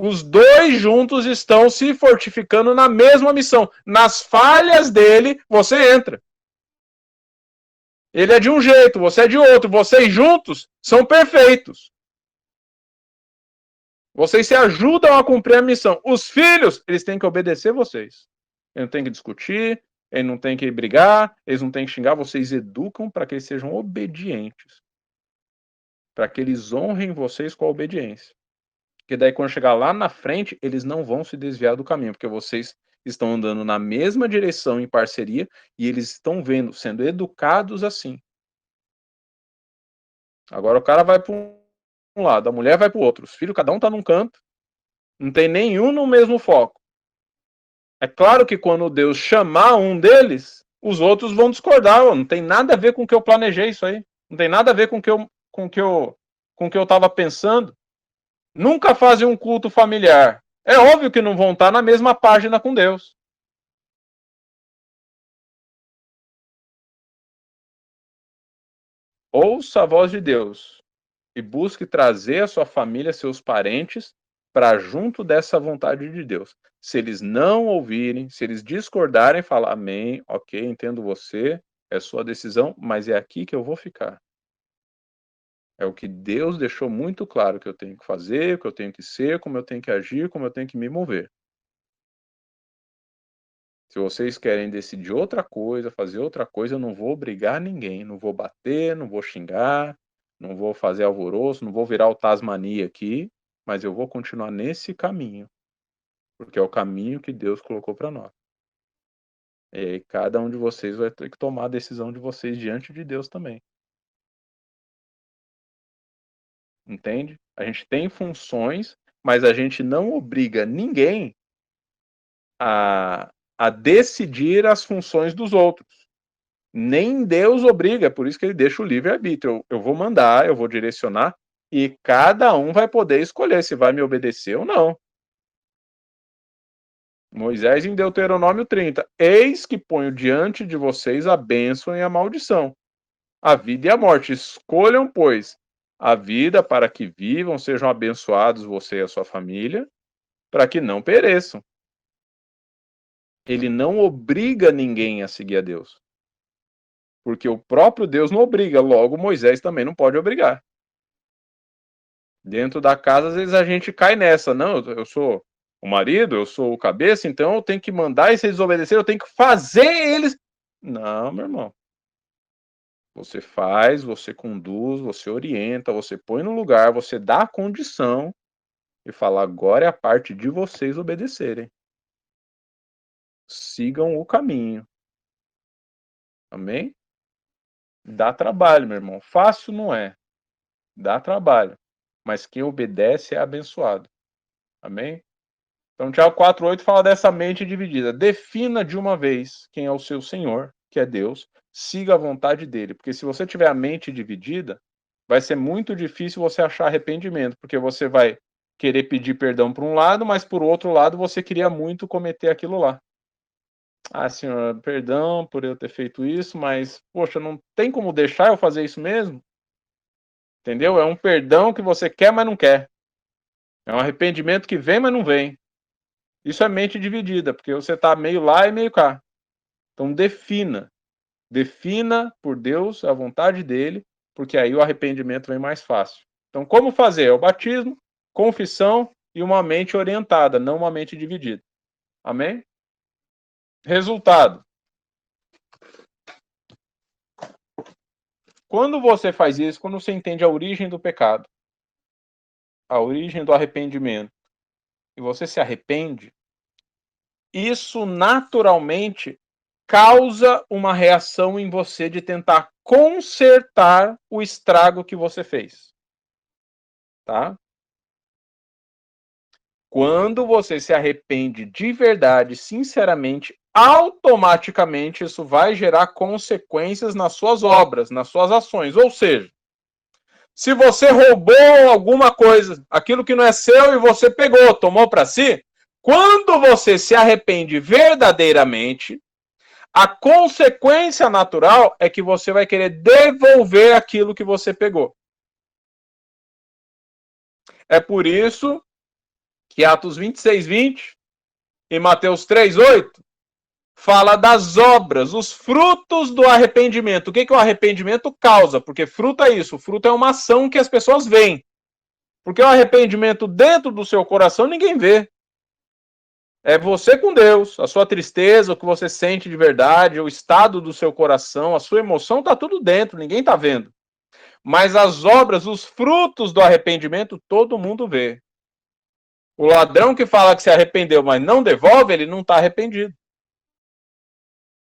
Os dois juntos estão se fortificando na mesma missão. Nas falhas dele, você entra. Ele é de um jeito, você é de outro. Vocês juntos são perfeitos. Vocês se ajudam a cumprir a missão. Os filhos, eles têm que obedecer vocês. Eles não têm que discutir, eles não têm que brigar, eles não têm que xingar. Vocês educam para que eles sejam obedientes. Para que eles honrem vocês com a obediência. Porque daí quando chegar lá na frente, eles não vão se desviar do caminho, porque vocês estão andando na mesma direção em parceria e eles estão vendo, sendo educados assim. Agora o cara vai para um lado, a mulher vai para o outro, os filhos, cada um está num canto, não tem nenhum no mesmo foco. É claro que quando Deus chamar um deles, os outros vão discordar, não tem nada a ver com o que eu planejei isso aí, não tem nada a ver com o que eu estava pensando. Nunca fazem um culto familiar. É óbvio que não vão estar na mesma página com Deus. Ouça a voz de Deus e busque trazer a sua família, seus parentes, para junto dessa vontade de Deus. Se eles não ouvirem, se eles discordarem, fala amém, ok, entendo você, é sua decisão, mas é aqui que eu vou ficar. É o que Deus deixou muito claro que eu tenho que fazer, o que eu tenho que ser, como eu tenho que agir, como eu tenho que me mover. Se vocês querem decidir outra coisa, fazer outra coisa, eu não vou obrigar ninguém, não vou bater, não vou xingar, não vou fazer alvoroço, não vou virar o Tasmania aqui, mas eu vou continuar nesse caminho, porque é o caminho que Deus colocou para nós. E cada um de vocês vai ter que tomar a decisão de vocês diante de Deus também. Entende? A gente tem funções, mas a gente não obriga ninguém a decidir as funções dos outros. Nem Deus obriga, é por isso que ele deixa o livre-arbítrio. Eu vou mandar, eu vou direcionar, e cada um vai poder escolher se vai me obedecer ou não. Moisés em Deuteronômio 30, eis que ponho diante de vocês a bênção e a maldição, a vida e a morte. Escolham, pois, a vida para que vivam, sejam abençoados você e a sua família, para que não pereçam. Ele não obriga ninguém a seguir a Deus. Porque o próprio Deus não obriga, logo Moisés também não pode obrigar. Dentro da casa, às vezes a gente cai nessa. Não, eu sou o marido, eu sou o cabeça, então eu tenho que mandar e se eles obedecerem, eu tenho que fazer eles. Não, meu irmão. Você faz, você conduz, você orienta, você põe no lugar, você dá a condição e fala: agora é a parte de vocês obedecerem. Sigam o caminho. Amém? Dá trabalho, meu irmão. Fácil não é. Dá trabalho. Mas quem obedece é abençoado. Amém? Então, Tiago 4,8 fala dessa mente dividida. Defina de uma vez quem é o seu Senhor, que é Deus. Siga a vontade dele. Porque se você tiver a mente dividida, vai ser muito difícil você achar arrependimento. Porque você vai querer pedir perdão por um lado, mas por outro lado você queria muito cometer aquilo lá. Ah, Senhor, perdão por eu ter feito isso, mas, poxa, não tem como deixar eu fazer isso mesmo? Entendeu? É um perdão que você quer, mas não quer. É um arrependimento que vem, mas não vem. Isso é mente dividida, porque você está meio lá e meio cá. Então defina. Defina por Deus a vontade dele, porque aí o arrependimento vem mais fácil. Então, como fazer? É o batismo, confissão e uma mente orientada, não uma mente dividida. Amém? Resultado. Quando você faz isso, quando você entende a origem do pecado, a origem do arrependimento, e você se arrepende, isso naturalmente causa uma reação em você de tentar consertar o estrago que você fez. Tá? Quando você se arrepende de verdade, sinceramente, automaticamente isso vai gerar consequências nas suas obras, nas suas ações. Ou seja, se você roubou alguma coisa, aquilo que não é seu e você pegou, tomou para si, quando você se arrepende verdadeiramente, a consequência natural é que você vai querer devolver aquilo que você pegou. É por isso que Atos 26:20 e Mateus 3:8 fala das obras, os frutos do arrependimento. O que o arrependimento causa? Porque fruto é isso, fruto é uma ação que as pessoas veem. Porque o arrependimento dentro do seu coração ninguém vê. É você com Deus, a sua tristeza, o que você sente de verdade, o estado do seu coração, a sua emoção, tá tudo dentro, ninguém tá vendo. Mas as obras, os frutos do arrependimento, todo mundo vê. O ladrão que fala que se arrependeu, mas não devolve, ele não está arrependido.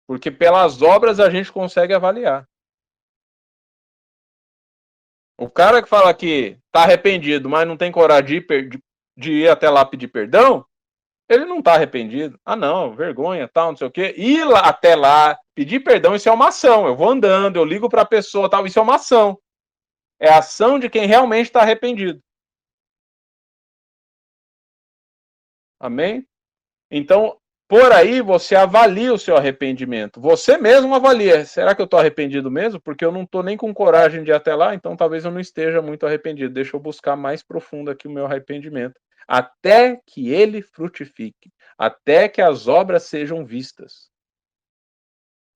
Porque pelas obras a gente consegue avaliar. O cara que fala que está arrependido, mas não tem coragem de ir até lá pedir perdão, ele não está arrependido. Ah, não, vergonha, tal, não sei o quê. Ir lá, até lá, pedir perdão, isso é uma ação. Eu vou andando, eu ligo para a pessoa, tal, isso é uma ação. É a ação de quem realmente está arrependido. Amém? Então, Por aí você avalia o seu arrependimento. Você mesmo avalia. Será que eu estou arrependido mesmo? Porque eu não estou nem com coragem de ir até lá, então talvez eu não esteja muito arrependido. Deixa eu buscar mais profundo aqui o meu arrependimento. Até que ele frutifique. Até que as obras sejam vistas.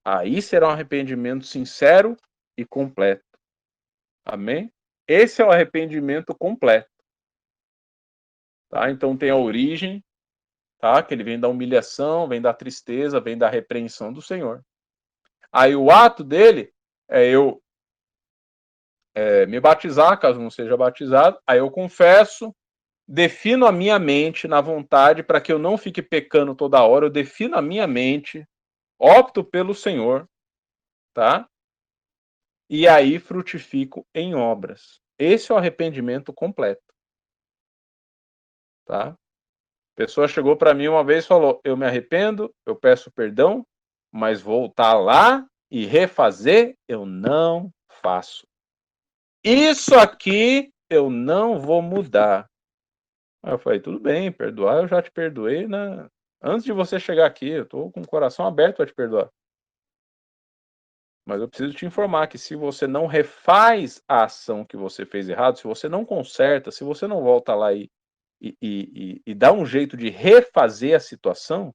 Aí será um arrependimento sincero e completo. Amém? Esse é o arrependimento completo. Tá? Então tem a origem, tá? Que ele vem da humilhação, vem da tristeza, vem da repreensão do Senhor. Aí o ato dele é eu me batizar, caso não seja batizado, aí eu confesso, defino a minha mente na vontade para que eu não fique pecando toda hora, eu defino a minha mente, opto pelo Senhor, tá? E aí frutifico em obras. Esse é o arrependimento completo, tá? A pessoa chegou para mim uma vez e falou: "Eu me arrependo, eu peço perdão, mas voltar lá e refazer eu não faço. Isso aqui eu não vou mudar." Aí eu falei: "Tudo bem, perdoar eu já te perdoei, né, antes de você chegar aqui, eu tô com o coração aberto para te perdoar. Mas eu preciso te informar que se você não refaz a ação que você fez errado, se você não conserta, se você não volta lá e dá um jeito de refazer a situação,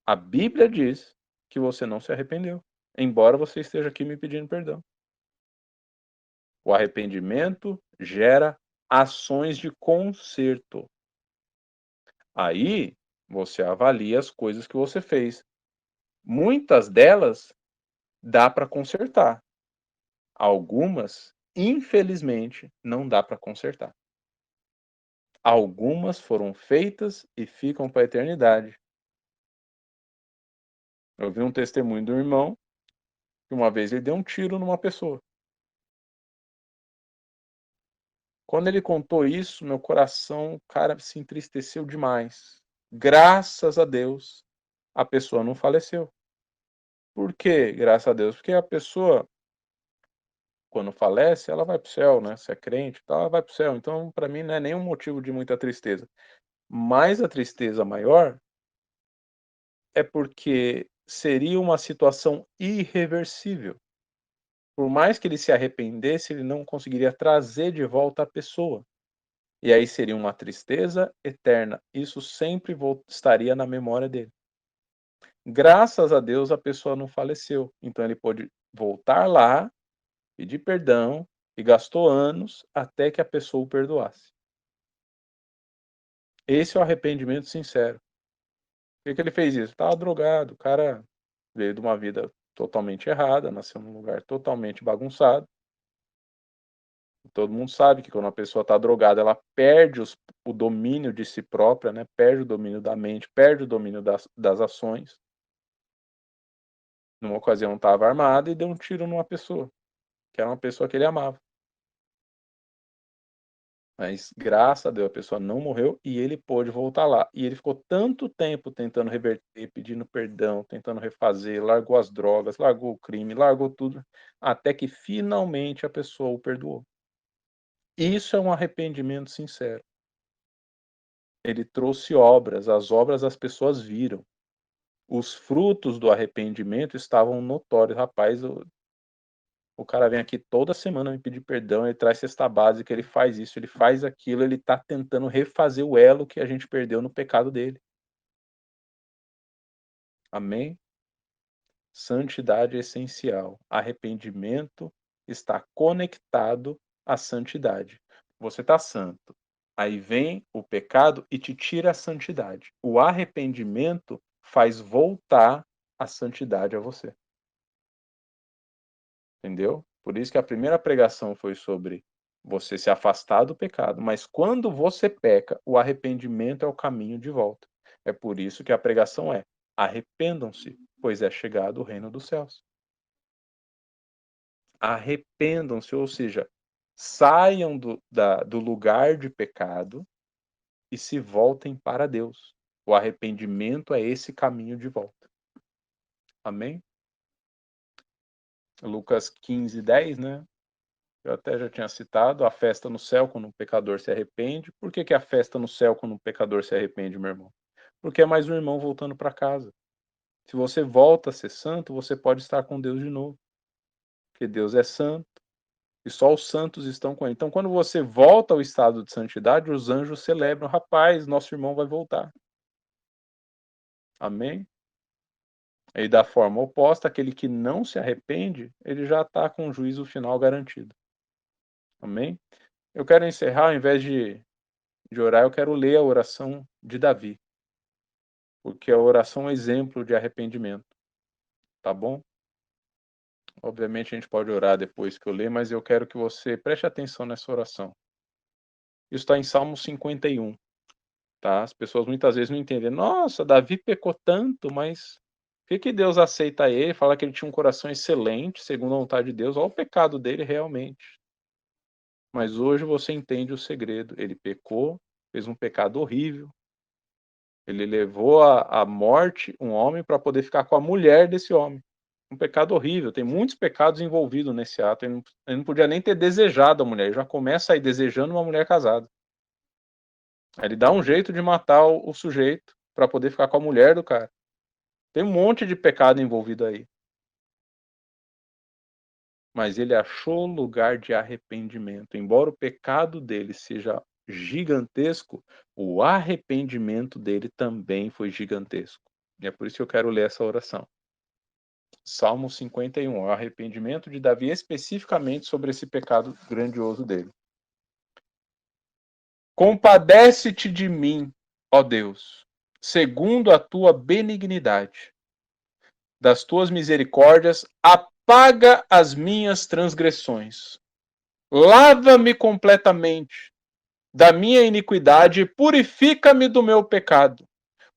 a Bíblia diz que você não se arrependeu, embora você esteja aqui me pedindo perdão." O arrependimento gera ações de conserto. Aí você avalia as coisas que você fez. Muitas delas dá para consertar. Algumas, infelizmente, não dá para consertar. Algumas foram feitas e ficam para a eternidade. Eu vi um testemunho do irmão que uma vez ele deu um tiro numa pessoa. Quando ele contou isso, meu coração, cara, se entristeceu demais. Graças a Deus, a pessoa não faleceu. Por quê? Graças a Deus, porque a pessoa, quando falece, ela vai para o céu, né? Se é crente e tal, ela vai para o céu. Então, para mim, não é nenhum motivo de muita tristeza. Mas a tristeza maior é porque seria uma situação irreversível. Por mais que ele se arrependesse, ele não conseguiria trazer de volta a pessoa. E aí seria uma tristeza eterna. Isso sempre estaria na memória dele. Graças a Deus a pessoa não faleceu. Então ele pôde voltar lá, pedir perdão e gastou anos até que a pessoa o perdoasse. Esse é o arrependimento sincero. Por que ele fez isso? Estava drogado, o cara veio de uma vida totalmente errada, nasceu num lugar totalmente bagunçado. Todo mundo sabe que quando a pessoa está drogada, ela perde o domínio de si própria, né? Perde o domínio da mente, perde o domínio das ações. Numa ocasião estava armado e deu um tiro numa pessoa, que era uma pessoa que ele amava. Mas graças a Deus a pessoa não morreu e ele pôde voltar lá. E ele ficou tanto tempo tentando reverter, pedindo perdão, tentando refazer, largou as drogas, largou o crime, largou tudo, até que finalmente a pessoa o perdoou. Isso é um arrependimento sincero. Ele trouxe obras, as obras as pessoas viram. Os frutos do arrependimento estavam notórios. Rapaz, o cara vem aqui toda semana me pedir perdão, ele traz cesta básica, ele faz isso, ele faz aquilo, ele tá tentando refazer o elo que a gente perdeu no pecado dele. Amém? Santidade é essencial. Arrependimento está conectado à santidade. Você está santo. Aí vem o pecado e te tira a santidade. O arrependimento faz voltar a santidade a você. Entendeu? Por isso que a primeira pregação foi sobre você se afastar do pecado, mas quando você peca, o arrependimento é o caminho de volta. É por isso que a pregação é: arrependam-se, pois é chegado o reino dos céus. Arrependam-se, ou seja, saiam do lugar de pecado e se voltem para Deus. O arrependimento é esse caminho de volta. Amém? Lucas 15:10, né? Eu até já tinha citado a festa no céu quando um pecador se arrepende. Por que a festa no céu quando um pecador se arrepende, meu irmão? porque é mais um irmão voltando para casa. Se você volta a ser santo, você pode estar com Deus de novo, porque Deus é santo e só os santos estão com ele. Então, quando você volta ao estado de santidade, os anjos celebram: rapaz, nosso irmão vai voltar. Amém? E da forma oposta, aquele que não se arrepende, ele já está com o juízo final garantido. Amém? Eu quero encerrar, ao invés de orar, eu quero ler a oração de Davi, porque a oração é um exemplo de arrependimento. Tá bom? Obviamente a gente pode orar depois que eu ler, mas eu quero que você preste atenção nessa oração. Isso está em Salmo 51. Tá? As pessoas muitas vezes não entendem. Nossa, Davi pecou tanto, mas por que Deus aceita ele? Fala que ele tinha um coração excelente, segundo a vontade de Deus. Olha o pecado dele realmente. Mas hoje você entende o segredo. Ele pecou, fez um pecado horrível. Ele levou à morte um homem para poder ficar com a mulher desse homem. Um pecado horrível. Tem muitos pecados envolvidos nesse ato. Ele não podia nem ter desejado a mulher. Ele já começa aí desejando uma mulher casada. Aí ele dá um jeito de matar o sujeito para poder ficar com a mulher do cara. Tem um monte de pecado envolvido aí. Mas ele achou lugar de arrependimento. Embora o pecado dele seja gigantesco, o arrependimento dele também foi gigantesco. E é por isso que eu quero ler essa oração. Salmo 51, o arrependimento de Davi especificamente sobre esse pecado grandioso dele. Compadece-te de mim, ó Deus, segundo a tua benignidade. Das tuas misericórdias, apaga as minhas transgressões. Lava-me completamente da minha iniquidade e purifica-me do meu pecado.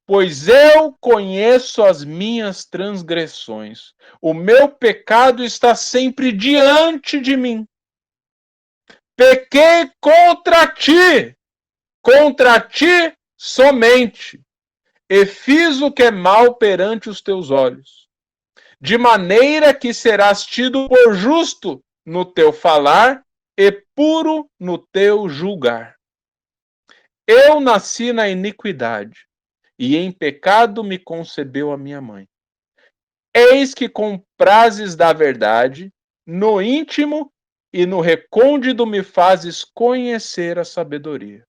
Pois eu conheço as minhas transgressões. O meu pecado está sempre diante de mim. Pequei contra ti somente, e fiz o que é mal perante os teus olhos, de maneira que serás tido por justo no teu falar e puro no teu julgar. Eu nasci na iniquidade, e em pecado me concebeu a minha mãe. Eis que comprases da verdade, no íntimo e no recôndito me fazes conhecer a sabedoria.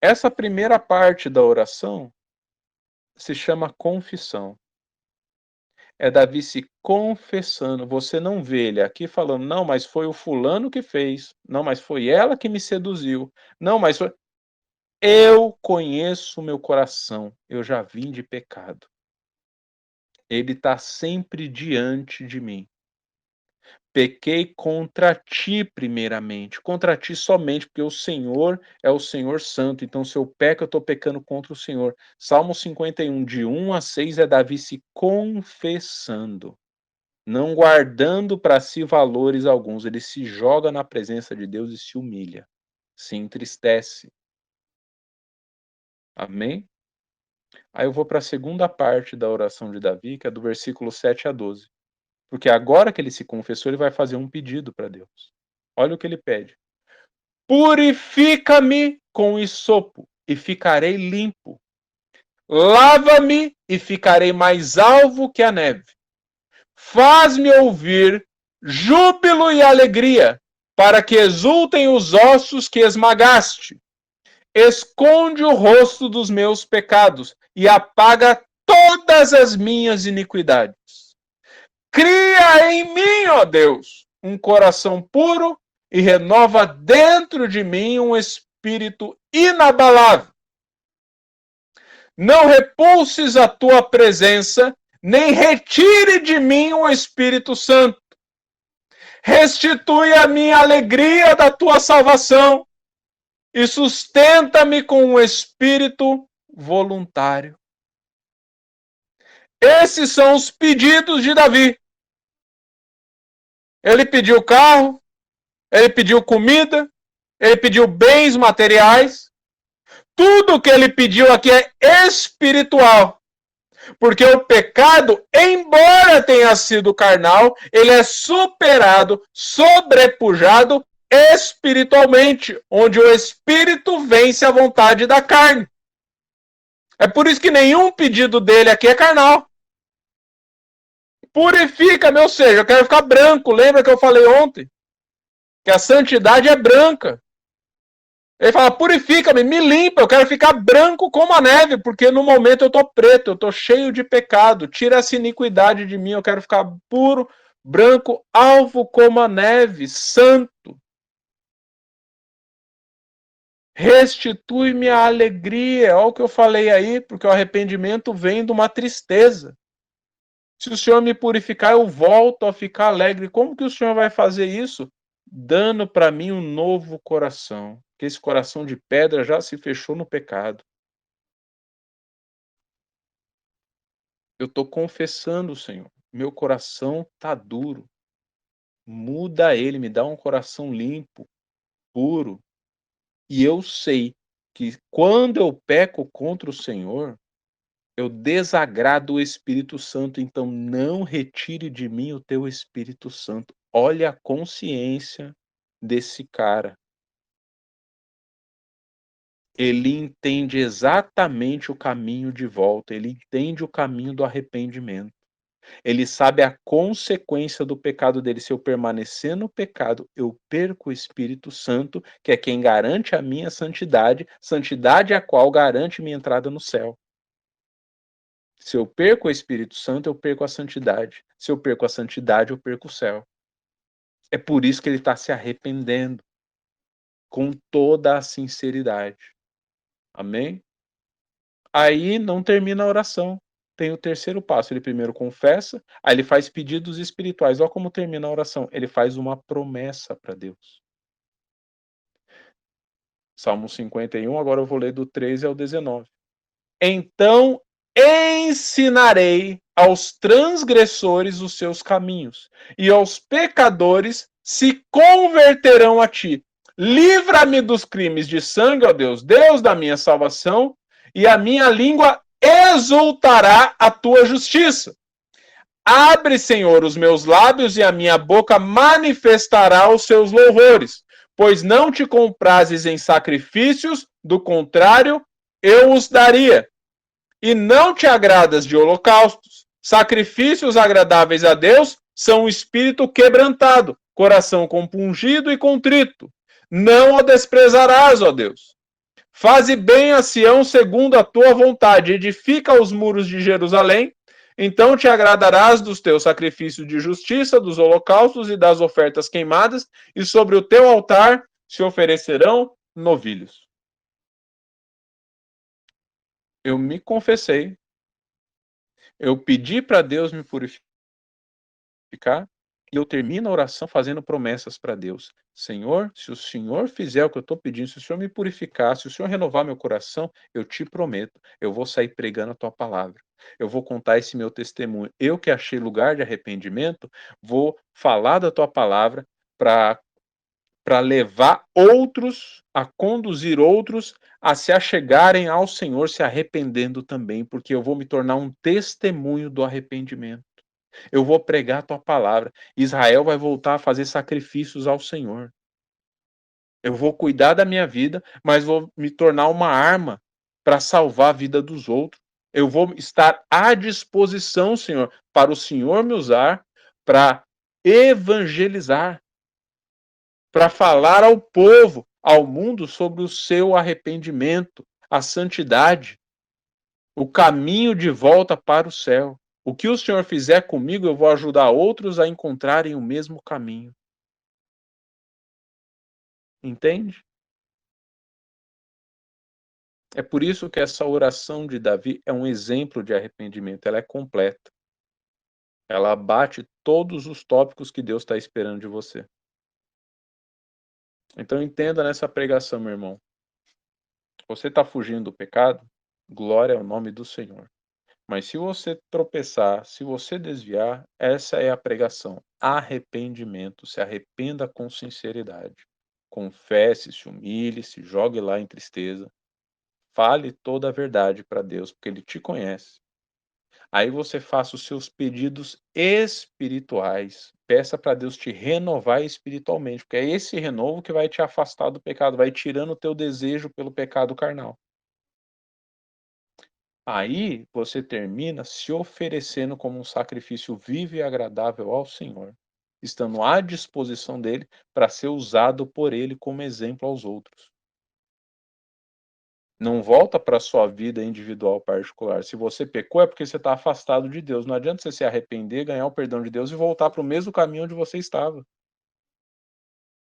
Essa primeira parte da oração se chama confissão. É Davi se confessando. Você não vê ele aqui falando, não, mas foi o fulano que fez. Não, mas foi ela que me seduziu. Não, mas foi... Eu conheço o meu coração. Eu já vim de pecado. Ele está sempre diante de mim. Pequei contra ti primeiramente, contra ti somente, porque o Senhor é o Senhor santo, então se eu peco, eu estou pecando contra o Senhor. Salmo 51, de 1 a 6, é Davi se confessando, não guardando para si valores alguns, ele se joga na presença de Deus e se humilha, se entristece. Amém? Aí eu vou para a segunda parte da oração de Davi, que é do versículo 7 a 12. Porque agora que ele se confessou, ele vai fazer um pedido para Deus. Olha o que ele pede. Purifica-me com hisopo e ficarei limpo. Lava-me e ficarei mais alvo que a neve. Faz-me ouvir júbilo e alegria, para que exultem os ossos que esmagaste. Esconde o rosto dos meus pecados e apaga todas as minhas iniquidades. Cria em mim, ó Deus, um coração puro e renova dentro de mim um espírito inabalável. Não repulses a tua presença, nem retire de mim o Espírito Santo. Restitui a minha alegria da tua salvação e sustenta-me com um espírito voluntário. Esses são os pedidos de Davi. Ele pediu carro, ele pediu comida, ele pediu bens materiais. Tudo que ele pediu aqui é espiritual. Porque o pecado, embora tenha sido carnal, ele é superado, sobrepujado espiritualmente, onde o espírito vence a vontade da carne. É por isso que nenhum pedido dele aqui é carnal. Purifica-me, ou seja, eu quero ficar branco. Lembra que eu falei ontem? Que a santidade é branca. Ele fala, purifica-me, me limpa, eu quero ficar branco como a neve, porque no momento eu estou preto, eu estou cheio de pecado. Tira essa iniquidade de mim, eu quero ficar puro, branco, alvo como a neve, santo. Restitui-me a alegria. Olha o que eu falei aí, porque o arrependimento vem de uma tristeza. Se o Senhor me purificar, eu volto a ficar alegre. Como que o Senhor vai fazer isso? Dando para mim um novo coração. Que esse coração de pedra já se fechou no pecado. Eu estou confessando, Senhor. Meu coração está duro. Muda ele, me dá um coração limpo, puro. E eu sei que quando eu peco contra o Senhor, eu desagrado o Espírito Santo, então não retire de mim o teu Espírito Santo. Olha a consciência desse cara. Ele entende exatamente o caminho de volta, ele entende o caminho do arrependimento. Ele sabe a consequência do pecado dele. Se eu permanecer no pecado, eu perco o Espírito Santo, que é quem garante a minha santidade, santidade a qual garante minha entrada no céu. Se eu perco o Espírito Santo, eu perco a santidade. Se eu perco a santidade, eu perco o céu. É por isso que ele está se arrependendo com toda a sinceridade. Amém? Aí não termina a oração. Tem o terceiro passo. Ele primeiro confessa, aí ele faz pedidos espirituais. Olha como termina a oração. Ele faz uma promessa para Deus. Salmo 51, agora eu vou ler do 13 ao 19. Então ensinarei aos transgressores os seus caminhos, e aos pecadores se converterão a ti. Livra-me dos crimes de sangue, ó Deus, Deus da minha salvação, e a minha língua exultará a tua justiça. Abre, Senhor, os meus lábios, e a minha boca manifestará os seus louvores, pois não te comprazes em sacrifícios, do contrário, eu os daria. E não te agradas de holocaustos. Sacrifícios agradáveis a Deus são um espírito quebrantado, coração compungido e contrito. Não o desprezarás, ó Deus. Faze bem a Sião segundo a tua vontade, edifica os muros de Jerusalém. Então te agradarás dos teus sacrifícios de justiça, dos holocaustos e das ofertas queimadas, e sobre o teu altar se oferecerão novilhos. Eu me confessei, eu pedi para Deus me purificar, e eu termino a oração fazendo promessas para Deus. Senhor, se o Senhor fizer o que eu estou pedindo, se o Senhor me purificar, se o Senhor renovar meu coração, eu te prometo, eu vou sair pregando a tua palavra. Eu vou contar esse meu testemunho. Eu que achei lugar de arrependimento, vou falar da tua palavra para levar outros, a conduzir outros a se achegarem ao Senhor, se arrependendo também, porque eu vou me tornar um testemunho do arrependimento. Eu vou pregar a tua palavra. Israel vai voltar a fazer sacrifícios ao Senhor. Eu vou cuidar da minha vida, mas vou me tornar uma arma para salvar a vida dos outros. Eu vou estar à disposição, Senhor, para o Senhor me usar para evangelizar, para falar ao povo, ao mundo, sobre o seu arrependimento, a santidade, o caminho de volta para o céu. O que o Senhor fizer comigo, eu vou ajudar outros a encontrarem o mesmo caminho. Entende? É por isso que essa oração de Davi é um exemplo de arrependimento. Ela é completa. Ela abate todos os tópicos que Deus está esperando de você. Então entenda nessa pregação, meu irmão. Você está fugindo do pecado? Glória ao nome do Senhor. Mas se você tropeçar, se você desviar, essa é a pregação. Arrependimento. Se arrependa com sinceridade. Confesse, se humilhe, se jogue lá em tristeza. Fale toda a verdade para Deus, porque Ele te conhece. Aí você faça os seus pedidos espirituais. peça para Deus te renovar espiritualmente, porque é esse renovo que vai te afastar do pecado, vai tirando o teu desejo pelo pecado carnal. Aí você termina se oferecendo como um sacrifício vivo e agradável ao Senhor, estando à disposição dele para ser usado por ele como exemplo aos outros. Não volta para a sua vida individual particular. Se você pecou é porque você está afastado de Deus. Não adianta você se arrepender, ganhar o perdão de Deus e voltar para o mesmo caminho onde você estava.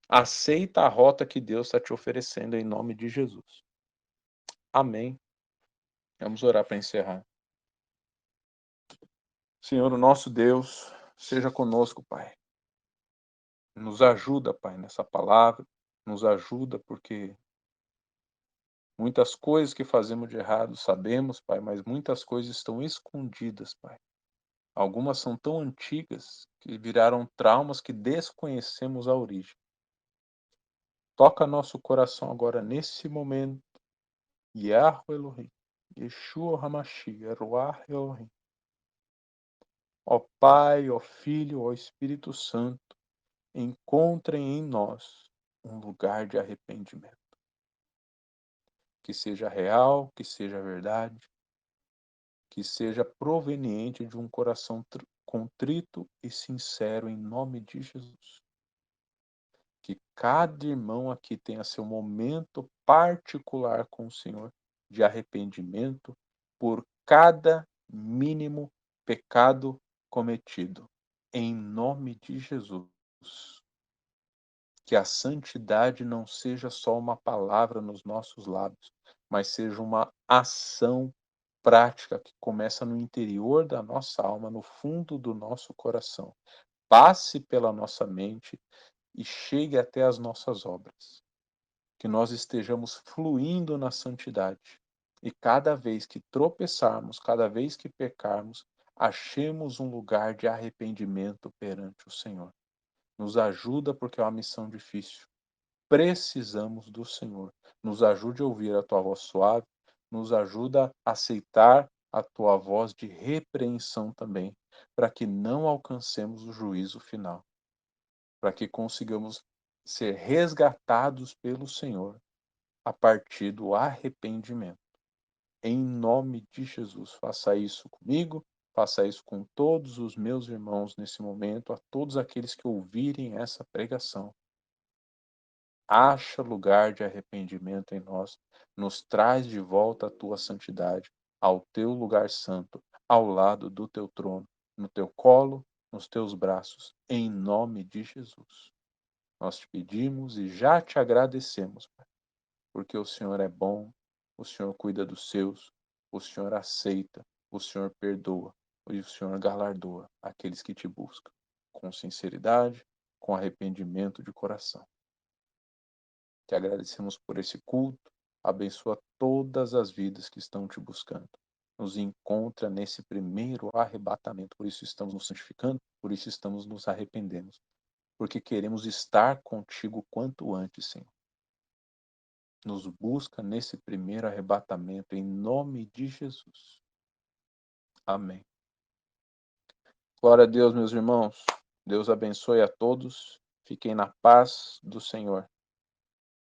Aceita a rota que Deus está te oferecendo em nome de Jesus. Amém. Vamos orar para encerrar. Senhor, o nosso Deus, seja conosco, Pai. Nos ajuda, Pai, nessa palavra. Nos ajuda porque muitas coisas que fazemos de errado sabemos, Pai, mas muitas coisas estão escondidas, Pai. Algumas são tão antigas que viraram traumas que desconhecemos a origem. Toca nosso coração agora nesse momento. Yahweh Elohim, Yeshua Hamashiach, Ruach Elohim. Ó Pai, ó Filho, ó Espírito Santo, encontrem em nós um lugar de arrependimento. Que seja real, que seja verdade, que seja proveniente de um coração contrito e sincero em nome de Jesus. Que cada irmão aqui tenha seu momento particular com o Senhor de arrependimento por cada mínimo pecado cometido. Em nome de Jesus. Que a santidade não seja só uma palavra nos nossos lábios, mas seja uma ação prática que começa no interior da nossa alma, no fundo do nosso coração. Passe pela nossa mente e chegue até as nossas obras. Que nós estejamos fluindo na santidade. E cada vez que tropeçarmos, cada vez que pecarmos, achemos um lugar de arrependimento perante o Senhor. Nos ajuda porque é uma missão difícil. Precisamos do Senhor. Nos ajude a ouvir a tua voz suave, nos ajuda a aceitar a tua voz de repreensão também, para que não alcancemos o juízo final, para que consigamos ser resgatados pelo Senhor a partir do arrependimento. Em nome de Jesus, faça isso comigo, faça isso com todos os meus irmãos nesse momento, a todos aqueles que ouvirem essa pregação. Acha lugar de arrependimento em nós, nos traz de volta a tua santidade, ao teu lugar santo, ao lado do teu trono, no teu colo, nos teus braços, em nome de Jesus. Nós te pedimos e já te agradecemos, Pai, porque o Senhor é bom, o Senhor cuida dos seus, o Senhor aceita, o Senhor perdoa e o Senhor galardoa aqueles que te buscam, com sinceridade, com arrependimento de coração. Te agradecemos por esse culto. Abençoa todas as vidas que estão te buscando. Nos encontra nesse primeiro arrebatamento. Por isso estamos nos santificando, por isso estamos nos arrependendo. Porque queremos estar contigo quanto antes, Senhor. Nos busca nesse primeiro arrebatamento, em nome de Jesus. Amém. Glória a Deus, meus irmãos. Deus abençoe a todos. Fiquem na paz do Senhor.